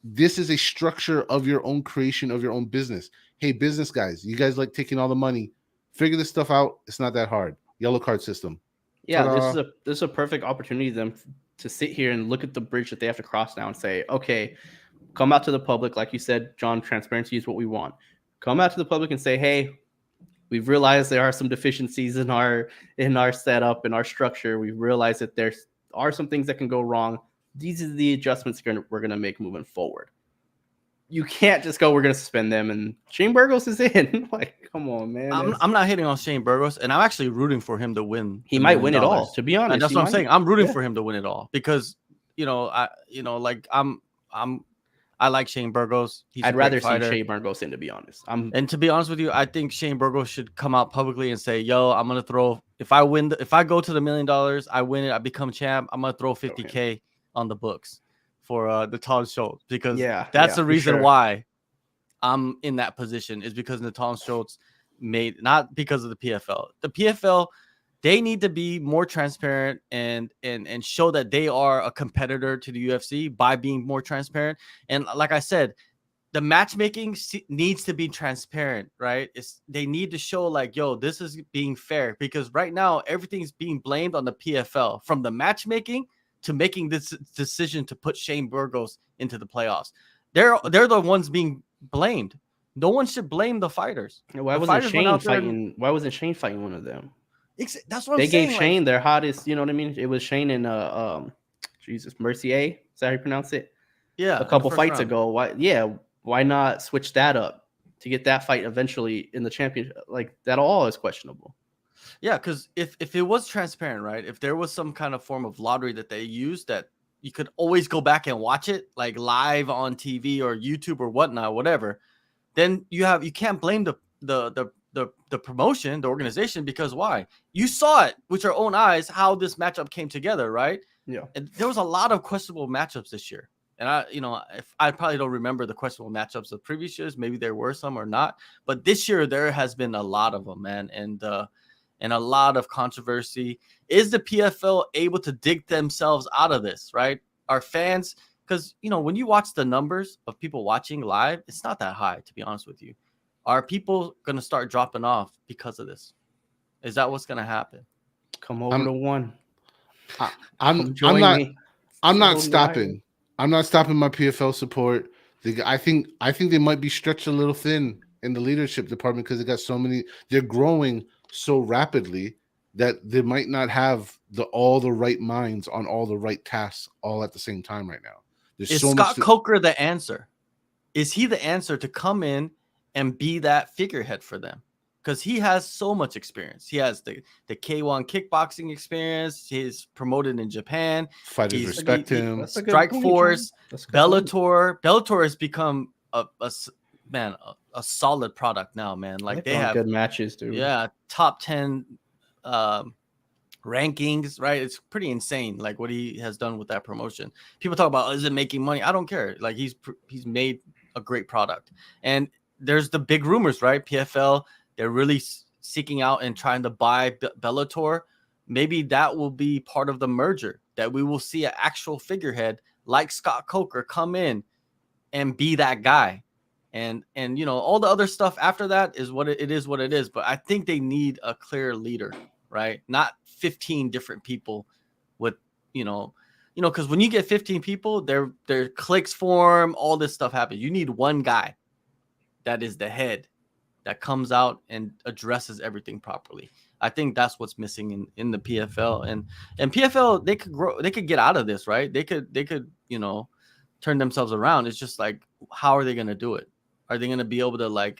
this is a structure of your own creation of your own business. Hey, business guys, you guys like taking all the money. Figure this stuff out. It's not that hard. Yellow card system. Yeah, Ta-da. this is a perfect opportunity for them to sit here and look at the bridge that they have to cross now and say, okay, come out to the public, like you said, John. Transparency is what we want. Come out to the public and say, hey, we've realized there are some deficiencies in our setup, in our structure. We've realized that there are some things that can go wrong. These are the adjustments we're gonna make moving forward. You can't just go, we're gonna suspend them and Shane Burgos is in. Like, come on, man. I'm not hitting on Shane Burgos, and I'm actually rooting for him to win. He might win it all, to be honest. And that's what I'm saying. I'm rooting for him to win it all because I like Shane Burgos. I'd rather see Shane Burgos in, to be honest. And to be honest with you, I think Shane Burgos should come out publicly and say, "Yo, I'm gonna throw. If I go to the $1 million, I win it. I become champ. I'm gonna throw $50K on the books for Natan Schultz because that's the reason why I'm in that position is because Natan Schultz made, not because of the PFL. The PFL, they need to be more transparent and show that they are a competitor to the UFC by being more transparent. And like I said, the matchmaking needs to be transparent, right? They need to show like, yo, this is being fair because right now everything's being blamed on the PFL from the matchmaking to making this decision to put Shane Burgos into the playoffs. They're the ones being blamed. No one should blame the fighters. Why wasn't Shane fighting? Why wasn't Shane fighting one of them? That's what they gave Shane their hottest. You know what I mean? It was Shane and Mercier. Is that how you pronounce it? Yeah, a couple fights ago. Why not switch that up to get that fight eventually in the championship? Like that all is questionable. Yeah, because if it was transparent, right? If there was some kind of form of lottery that they used that you could always go back and watch it like live on TV or YouTube or whatnot, whatever, then you can't blame the promotion, the organization, because why? You saw it with your own eyes how this matchup came together, right? Yeah. And there was a lot of questionable matchups this year. And I probably don't remember the questionable matchups of previous years. Maybe there were some or not. But this year there has been a lot of them, man. And a lot of controversy. Is the PFL able to dig themselves out of this, right? Our fans, because, when you watch the numbers of people watching live, it's not that high, to be honest with you. Are people going to start dropping off because of this? Is that what's going to happen? Come over to one. I'm not stopping. I'm not stopping my PFL support. I think they might be stretched a little thin in the leadership department because they got so many. They're growing so rapidly that they might not have all the right minds on all the right tasks all at the same time right now. Is Scott Coker the answer? Is he the answer to come in and be that figurehead for them? Because he has so much experience. He has the K1 kickboxing experience. He's promoted in Japan. Fighters respect him. Strike Force, Bellator. Bellator has become a solid product now, man. Like they have good matches, dude. Yeah, top 10 rankings, right? It's pretty insane, like what he has done with that promotion. People talk about, is it making money? I don't care. Like he's made a great product. And there's the big rumors, right? PFL, they're really seeking out and trying to buy Bellator. Maybe that will be part of the merger, that we will see an actual figurehead like Scott Coker come in and be that guy. And all the other stuff after that is what it is. But I think they need a clear leader, right? Not 15 different people with, because when you get 15 people, their cliques form, all this stuff happens. You need one guy that is the head that comes out and addresses everything properly. I think that's what's missing in the PFL. And PFL, they could grow, they could get out of this, right? They could turn themselves around. It's just like, how are they going to do it? Are they going to be able to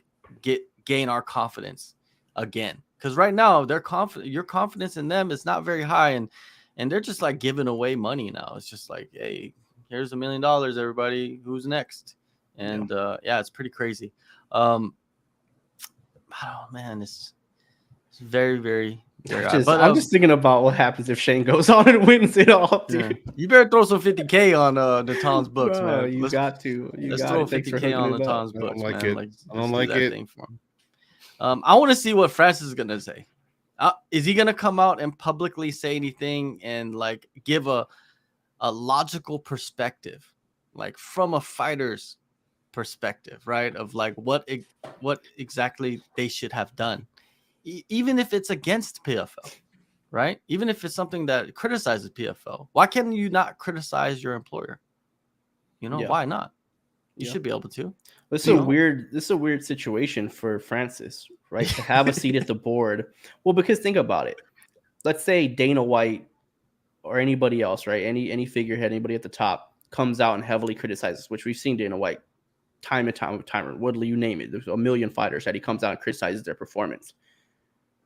gain our confidence again? Because right now your confidence in them is not very high, and they're just like giving away money now. It's just like, hey, here's $1 million, everybody. Who's next? And it's pretty crazy. Oh man, it's very, very. I'm just thinking about what happens if Shane goes on and wins it all, dude. Yeah. You better throw some $50K on Natan's books, man. You got to. Let's throw $50K on Natan's books, man. I don't like it. I want to see what Francis is gonna say. Is he gonna come out and publicly say anything and give a logical perspective? like from a fighter's perspective, right? Of like what exactly they should have done, even if it's against PFL, right? Even if it's something that criticizes PFL, why can you not criticize your employer? You know, Yeah. why not? You Yeah. should be able to. This You is a know? weird. This is a weird situation for Francis, right? To have a seat at the board. Well, because think about it. Let's say Dana White or anybody else, right? Any figurehead, anybody at the top comes out and heavily criticizes, which we've seen Dana White time and time. Woodley, you name it. There's a million fighters that he comes out and criticizes their performance.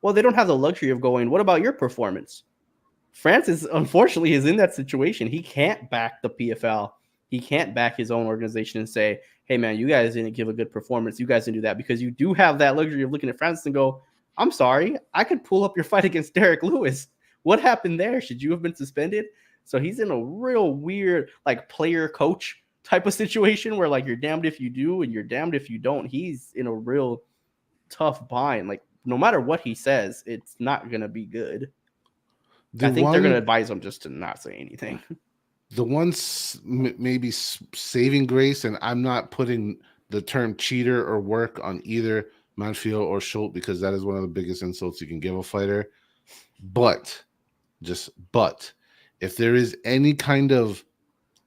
Well, they don't have the luxury of going, what about your performance? Francis, unfortunately, is in that situation. He can't back the PFL. He can't back his own organization and say, hey, man, you guys didn't give a good performance. You guys didn't do that, because you do have that luxury of looking at Francis and go, I'm sorry, I could pull up your fight against Derek Lewis. What happened there? Should you have been suspended? So he's in a real weird, like, player coach type of situation where, like, you're damned if you do and you're damned if you don't. He's in a real tough bind. Like, no matter what he says, it's not going to be good. I think they're going to advise him just to not say anything. The one maybe saving grace, and I'm not putting the term cheater or work on either Manfield or Schultz, because that is one of the biggest insults you can give a fighter. But if there is any kind of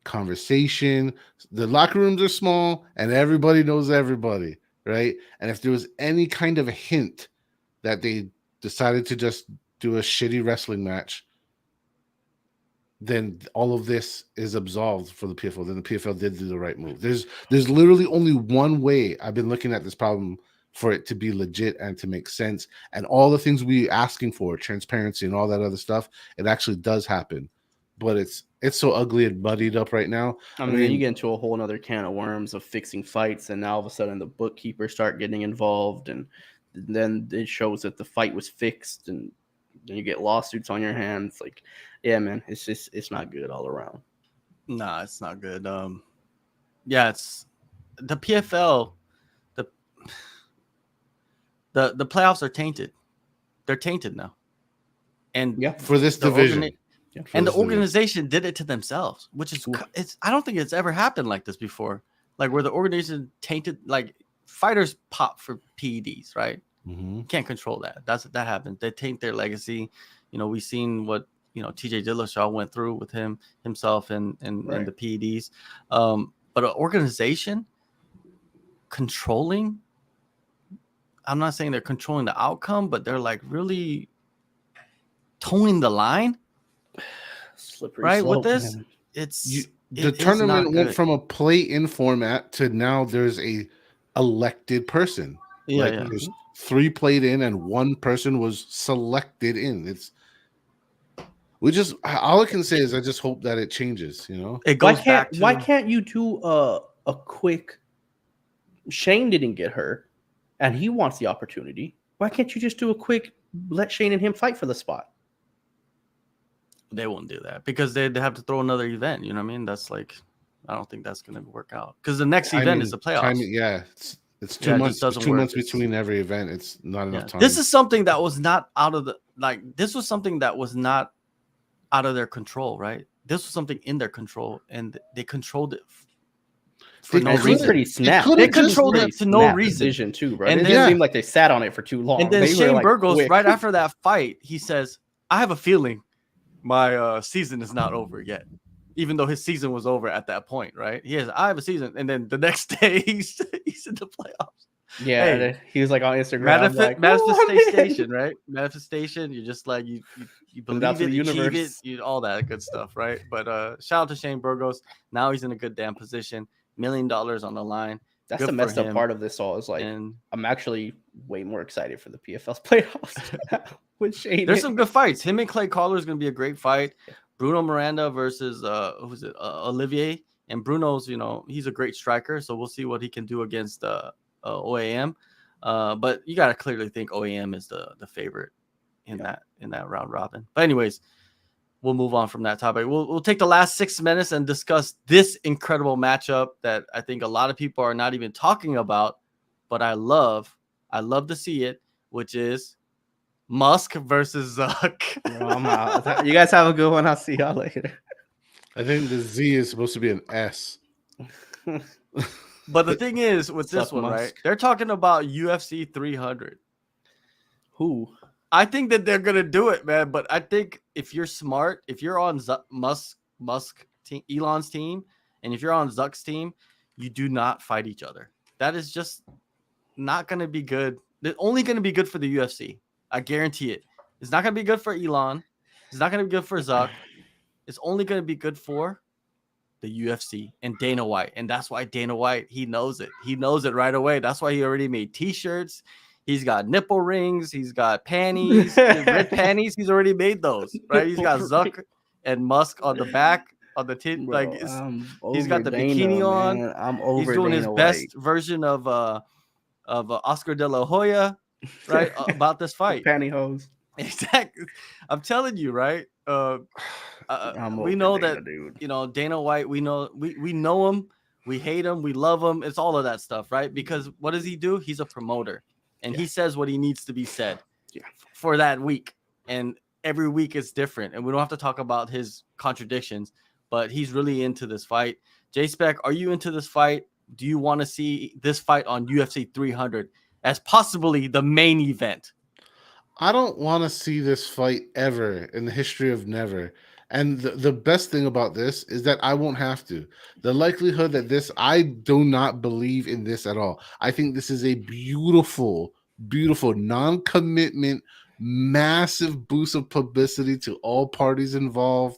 conversation, the locker rooms are small and everybody knows everybody, right? And if there was any kind of a hint that they decided to just do a shitty wrestling match, then all of this is absolved for the PFL. Then the PFL did do the right move. There's literally only one way I've been looking at this problem for it to be legit and to make sense. And all the things we asking for, transparency and all that other stuff, it actually does happen. But it's so ugly and muddied up right now. I mean, you get into a whole other can of worms of fixing fights, and now all of a sudden the bookkeepers start getting involved, and then it shows that the fight was fixed, and then you get lawsuits on your hands. Like, yeah, man, it's not good all around. Nah, it's not good. Yeah, it's the PFL. The playoffs are tainted. They're tainted now. And yeah, for this division. And the organization did it to themselves, which is I don't think it's ever happened like this before. Like where the organization tainted, like fighters pop for PEDs, right? Mm-hmm. Can't control that. That happens. They taint their legacy. You know, we've seen what TJ Dillashaw went through with himself and the PEDs. But an organization controlling, I'm not saying they're controlling the outcome, but they're like really towing the line. Slippery right slope, with this, man. The tournament went from a play-in format to now there's a elected person. There's 3 played in and 1 person was selected in. All I can say is I just hope that it changes. It goes back to why can't you do a quick? Shane didn't get hurt, and he wants the opportunity. Why can't you just do a quick? Let Shane and him fight for the spot. They won't do that because they'd have to throw another event. You know what I mean? That's like, I don't think that's going to work out because the next event is the playoffs. It's 2 months. 2 months between every event. It's not enough time. This is something that was not out of this was something that was not out of their control, right? This was something in their control, and they controlled it for no reason. Pretty snap. They controlled it for no reason. Decision too, bro. And it didn't seem like they sat on it for too long. And then Shane Burgos, right after that fight, he says, "I have a feeling my season is not over yet," even though his season was over at that point, right? I have a season, and then the next day he's in the playoffs. Yeah, he was like on Instagram, manifestation, right? Manifestation. You're just like you believe it, you achieve it, all that good stuff, right? But shout out to Shane Burgos. Now he's in a good damn position. $1 million on the line. That's the messed up part of this all. Is like, I'm actually way more excited for the PFL's playoffs with Shane. There's some good fights. Him and Clay Collar is going to be a great fight. Bruno Miranda versus Olivier. And Bruno's, he's a great striker, so we'll see what he can do against OAM. But you got to clearly think OAM is the favorite in that round robin. But anyways, we'll move on from that topic. We'll take the last 6 minutes and discuss this incredible matchup that I think a lot of people are not even talking about, but I love to see it, which is Musk versus Zuck. I'm out. You guys have a good one. I'll see y'all later. I think the Z is supposed to be an S. But the thing is, with this Suck one, right? Musk. They're talking about UFC 300. Who? I think that they're gonna do it, man. But I think if you're smart, if you're on Musk team, Elon's team, and if you're on Zuck's team, you do not fight each other. That is just not gonna be good. They're only gonna be good for the UFC. I guarantee it. It's not gonna be good for Elon. It's not gonna be good for Zuck. It's only gonna be good for the UFC and Dana White. And that's why Dana White, he knows it. He knows it right away. That's why he already made t-shirts. He's got nipple rings. He's got panties, red panties. He's already made those, right? He's got Zuck and Musk on the back, on the tin. Bro, Like he's got the bikini on. Man. I'm over. He's doing Dana his best White. version of Oscar De La Hoya, right? About this fight. Pantyhose. Exactly. I'm telling you, right? We know Dana, that dude. You know Dana White. We know him. We hate him. We love him. It's all of that stuff, right? Because what does he do? He's a promoter, and he says what he needs to be said for that week. And every week is different, and we don't have to talk about his contradictions. But he's really into this fight. J-Spec, are you into this fight? Do you want to see this fight on UFC 300 as possibly the main event? I don't want to see this fight ever in the history of never. And the best thing about this is that I won't have to. The likelihood that I do not believe in this at all. I think this is a beautiful, beautiful non-commitment, massive boost of publicity to all parties involved.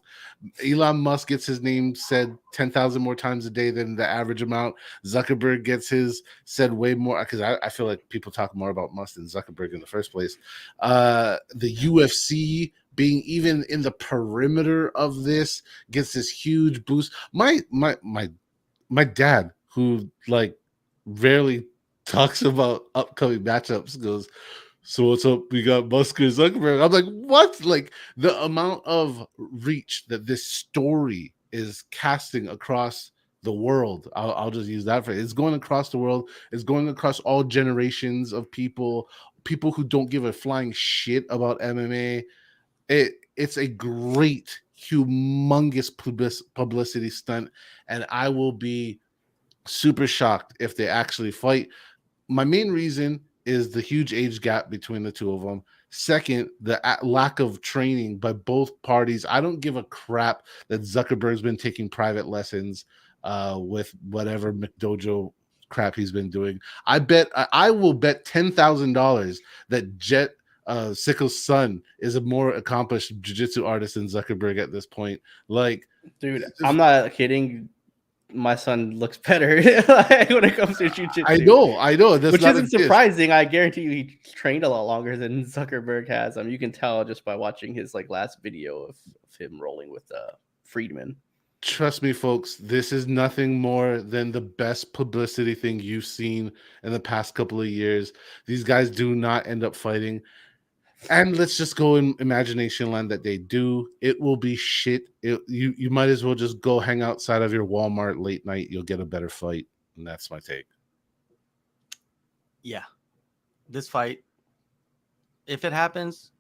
Elon Musk gets his name said 10,000 more times a day than the average amount. Zuckerberg gets his said way more, because I feel like people talk more about Musk than Zuckerberg in the first place. The UFC being even in the perimeter of this gets this huge boost. My dad, who like rarely talks about upcoming matchups, goes, "So what's up? We got Musk and Zuckerberg." I'm like, what? Like the amount of reach that this story is casting across the world. I'll just use that phrase. It's going across the world. It's going across all generations of people who don't give a flying shit about MMA. It's a great, humongous publicity stunt, and I will be super shocked if they actually fight. My main reason is the huge age gap between the two of them. Second, the lack of training by both parties. I don't give a crap that Zuckerberg's been taking private lessons with whatever McDojo crap he's been doing. I will bet $10,000 that Jet Sickle's son is a more accomplished jiu-jitsu artist than Zuckerberg at this point. Like, dude, I'm not kidding. My son looks better when it comes to jiu-jitsu. I know. That's which isn't surprising. I guarantee you he trained a lot longer than Zuckerberg has. I mean, you can tell just by watching his like last video of him rolling with Friedman. Trust me, folks, this is nothing more than the best publicity thing you've seen in the past couple of years. These guys do not end up fighting. And let's just go in imagination land that they do. It will be shit. You might as well just go hang outside of your Walmart late night. You'll get a better fight. And that's my take. Yeah. This fight, if it happens,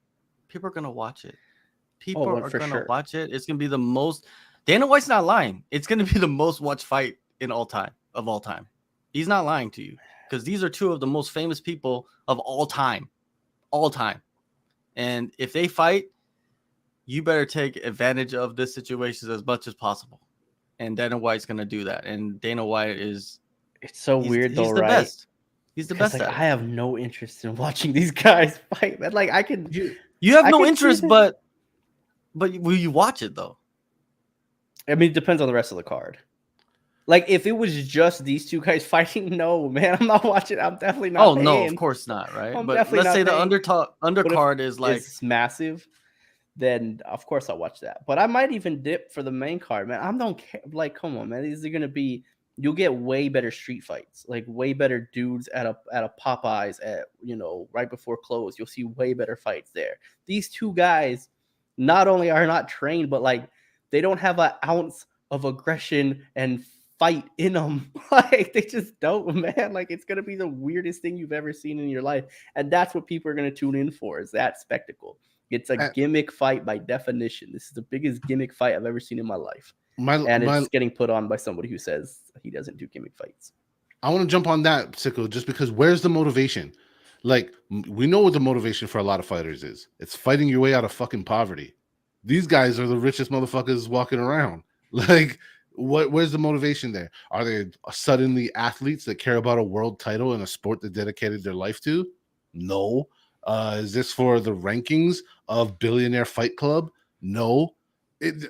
people are going to watch it. People are going to watch it. It's going to be the most. Dana White's not lying. It's going to be the most watched fight of all time. He's not lying to you, because these are two of the most famous people of all time. And if they fight, you better take advantage of this situation as much as possible. And Dana White's going to do that. And Dana White is... It's so weird, though, he's the right? best. He's the best like, at it. I have no interest in watching these guys fight. But like, I can... You have no interest, but will you watch it, though? I mean, it depends on the rest of the card. Like, if it was just these two guys fighting, no, man, I'm not watching. I'm definitely not. Oh, no, of course not, right? But let's say the undercard is like... It's massive, then of course I'll watch that. But I might even dip for the main card, man. I don't care. Like, come on, man. These are going to be... You'll get way better street fights. Like, way better dudes at a Popeyes at, right before close. You'll see way better fights there. These two guys not only are not trained, but, like, they don't have an ounce of aggression and fight in them. Like, they just don't, man. Like, it's gonna be the weirdest thing you've ever seen in your life, and that's what people are gonna tune in for, is that spectacle. It's a gimmick fight by definition. This is the biggest gimmick fight I've ever seen in my life. It's getting put on by somebody who says he doesn't do gimmick fights. I want to jump on that, Sicko, just because where's the motivation? Like, we know what the motivation for a lot of fighters is. It's fighting your way out of fucking poverty. These guys are the richest motherfuckers walking around. Like, where's the motivation there? Are they suddenly athletes that care about a world title in a sport they dedicated their life to? No. Is this for the rankings of Billionaire Fight Club? No.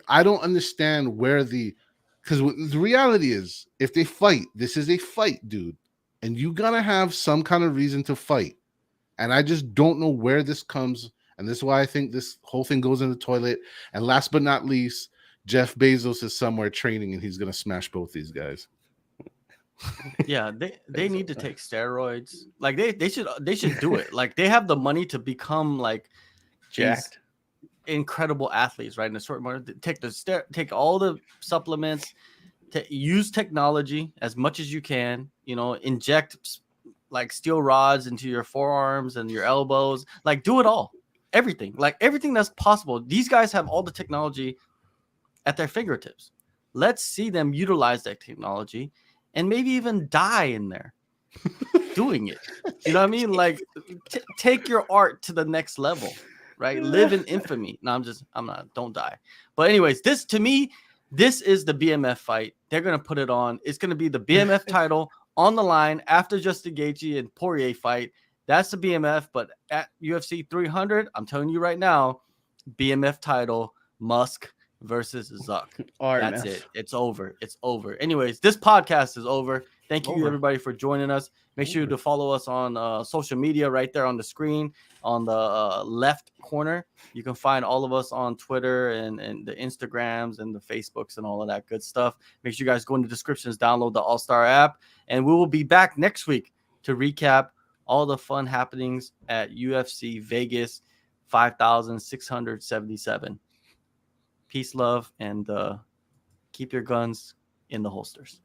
I don't understand where because the reality is, if they fight, this is a fight, dude. And you gotta have some kind of reason to fight. And I just don't know where this comes. And this is why I think this whole thing goes in the toilet. And last but not least, Jeff Bezos is somewhere training and he's gonna smash both these guys. Yeah, they need to take steroids. Like they should do it. Like they have the money to become like Jacked. Incredible athletes, right? In a short amount of take all the supplements, use technology as much as you can, inject like steel rods into your forearms and your elbows, like do it all, everything that's possible. These guys have all the technology at their fingertips. Let's see them utilize that technology and maybe even die in there doing it. You know what I mean? Like take your art to the next level. Right, live in infamy. No, I'm not. Don't die. But anyways, this is the BMF fight. They're gonna put it on. It's gonna be the BMF title on the line after Justin Gaethje and Poirier fight. That's the BMF. But at UFC 300, I'm telling you right now, BMF title, Musk versus Zuck. That's it. It's over. It's over. Anyways, this podcast is over. Thank you, everybody, for joining us. Make sure to follow us on social media right there on the screen on the left corner. You can find all of us on Twitter and the Instagrams and the Facebooks and all of that good stuff. Make sure you guys go in the descriptions, download the AllStar app, and we will be back next week to recap all the fun happenings at UFC Vegas 5,677. Peace, love, and keep your guns in the holsters.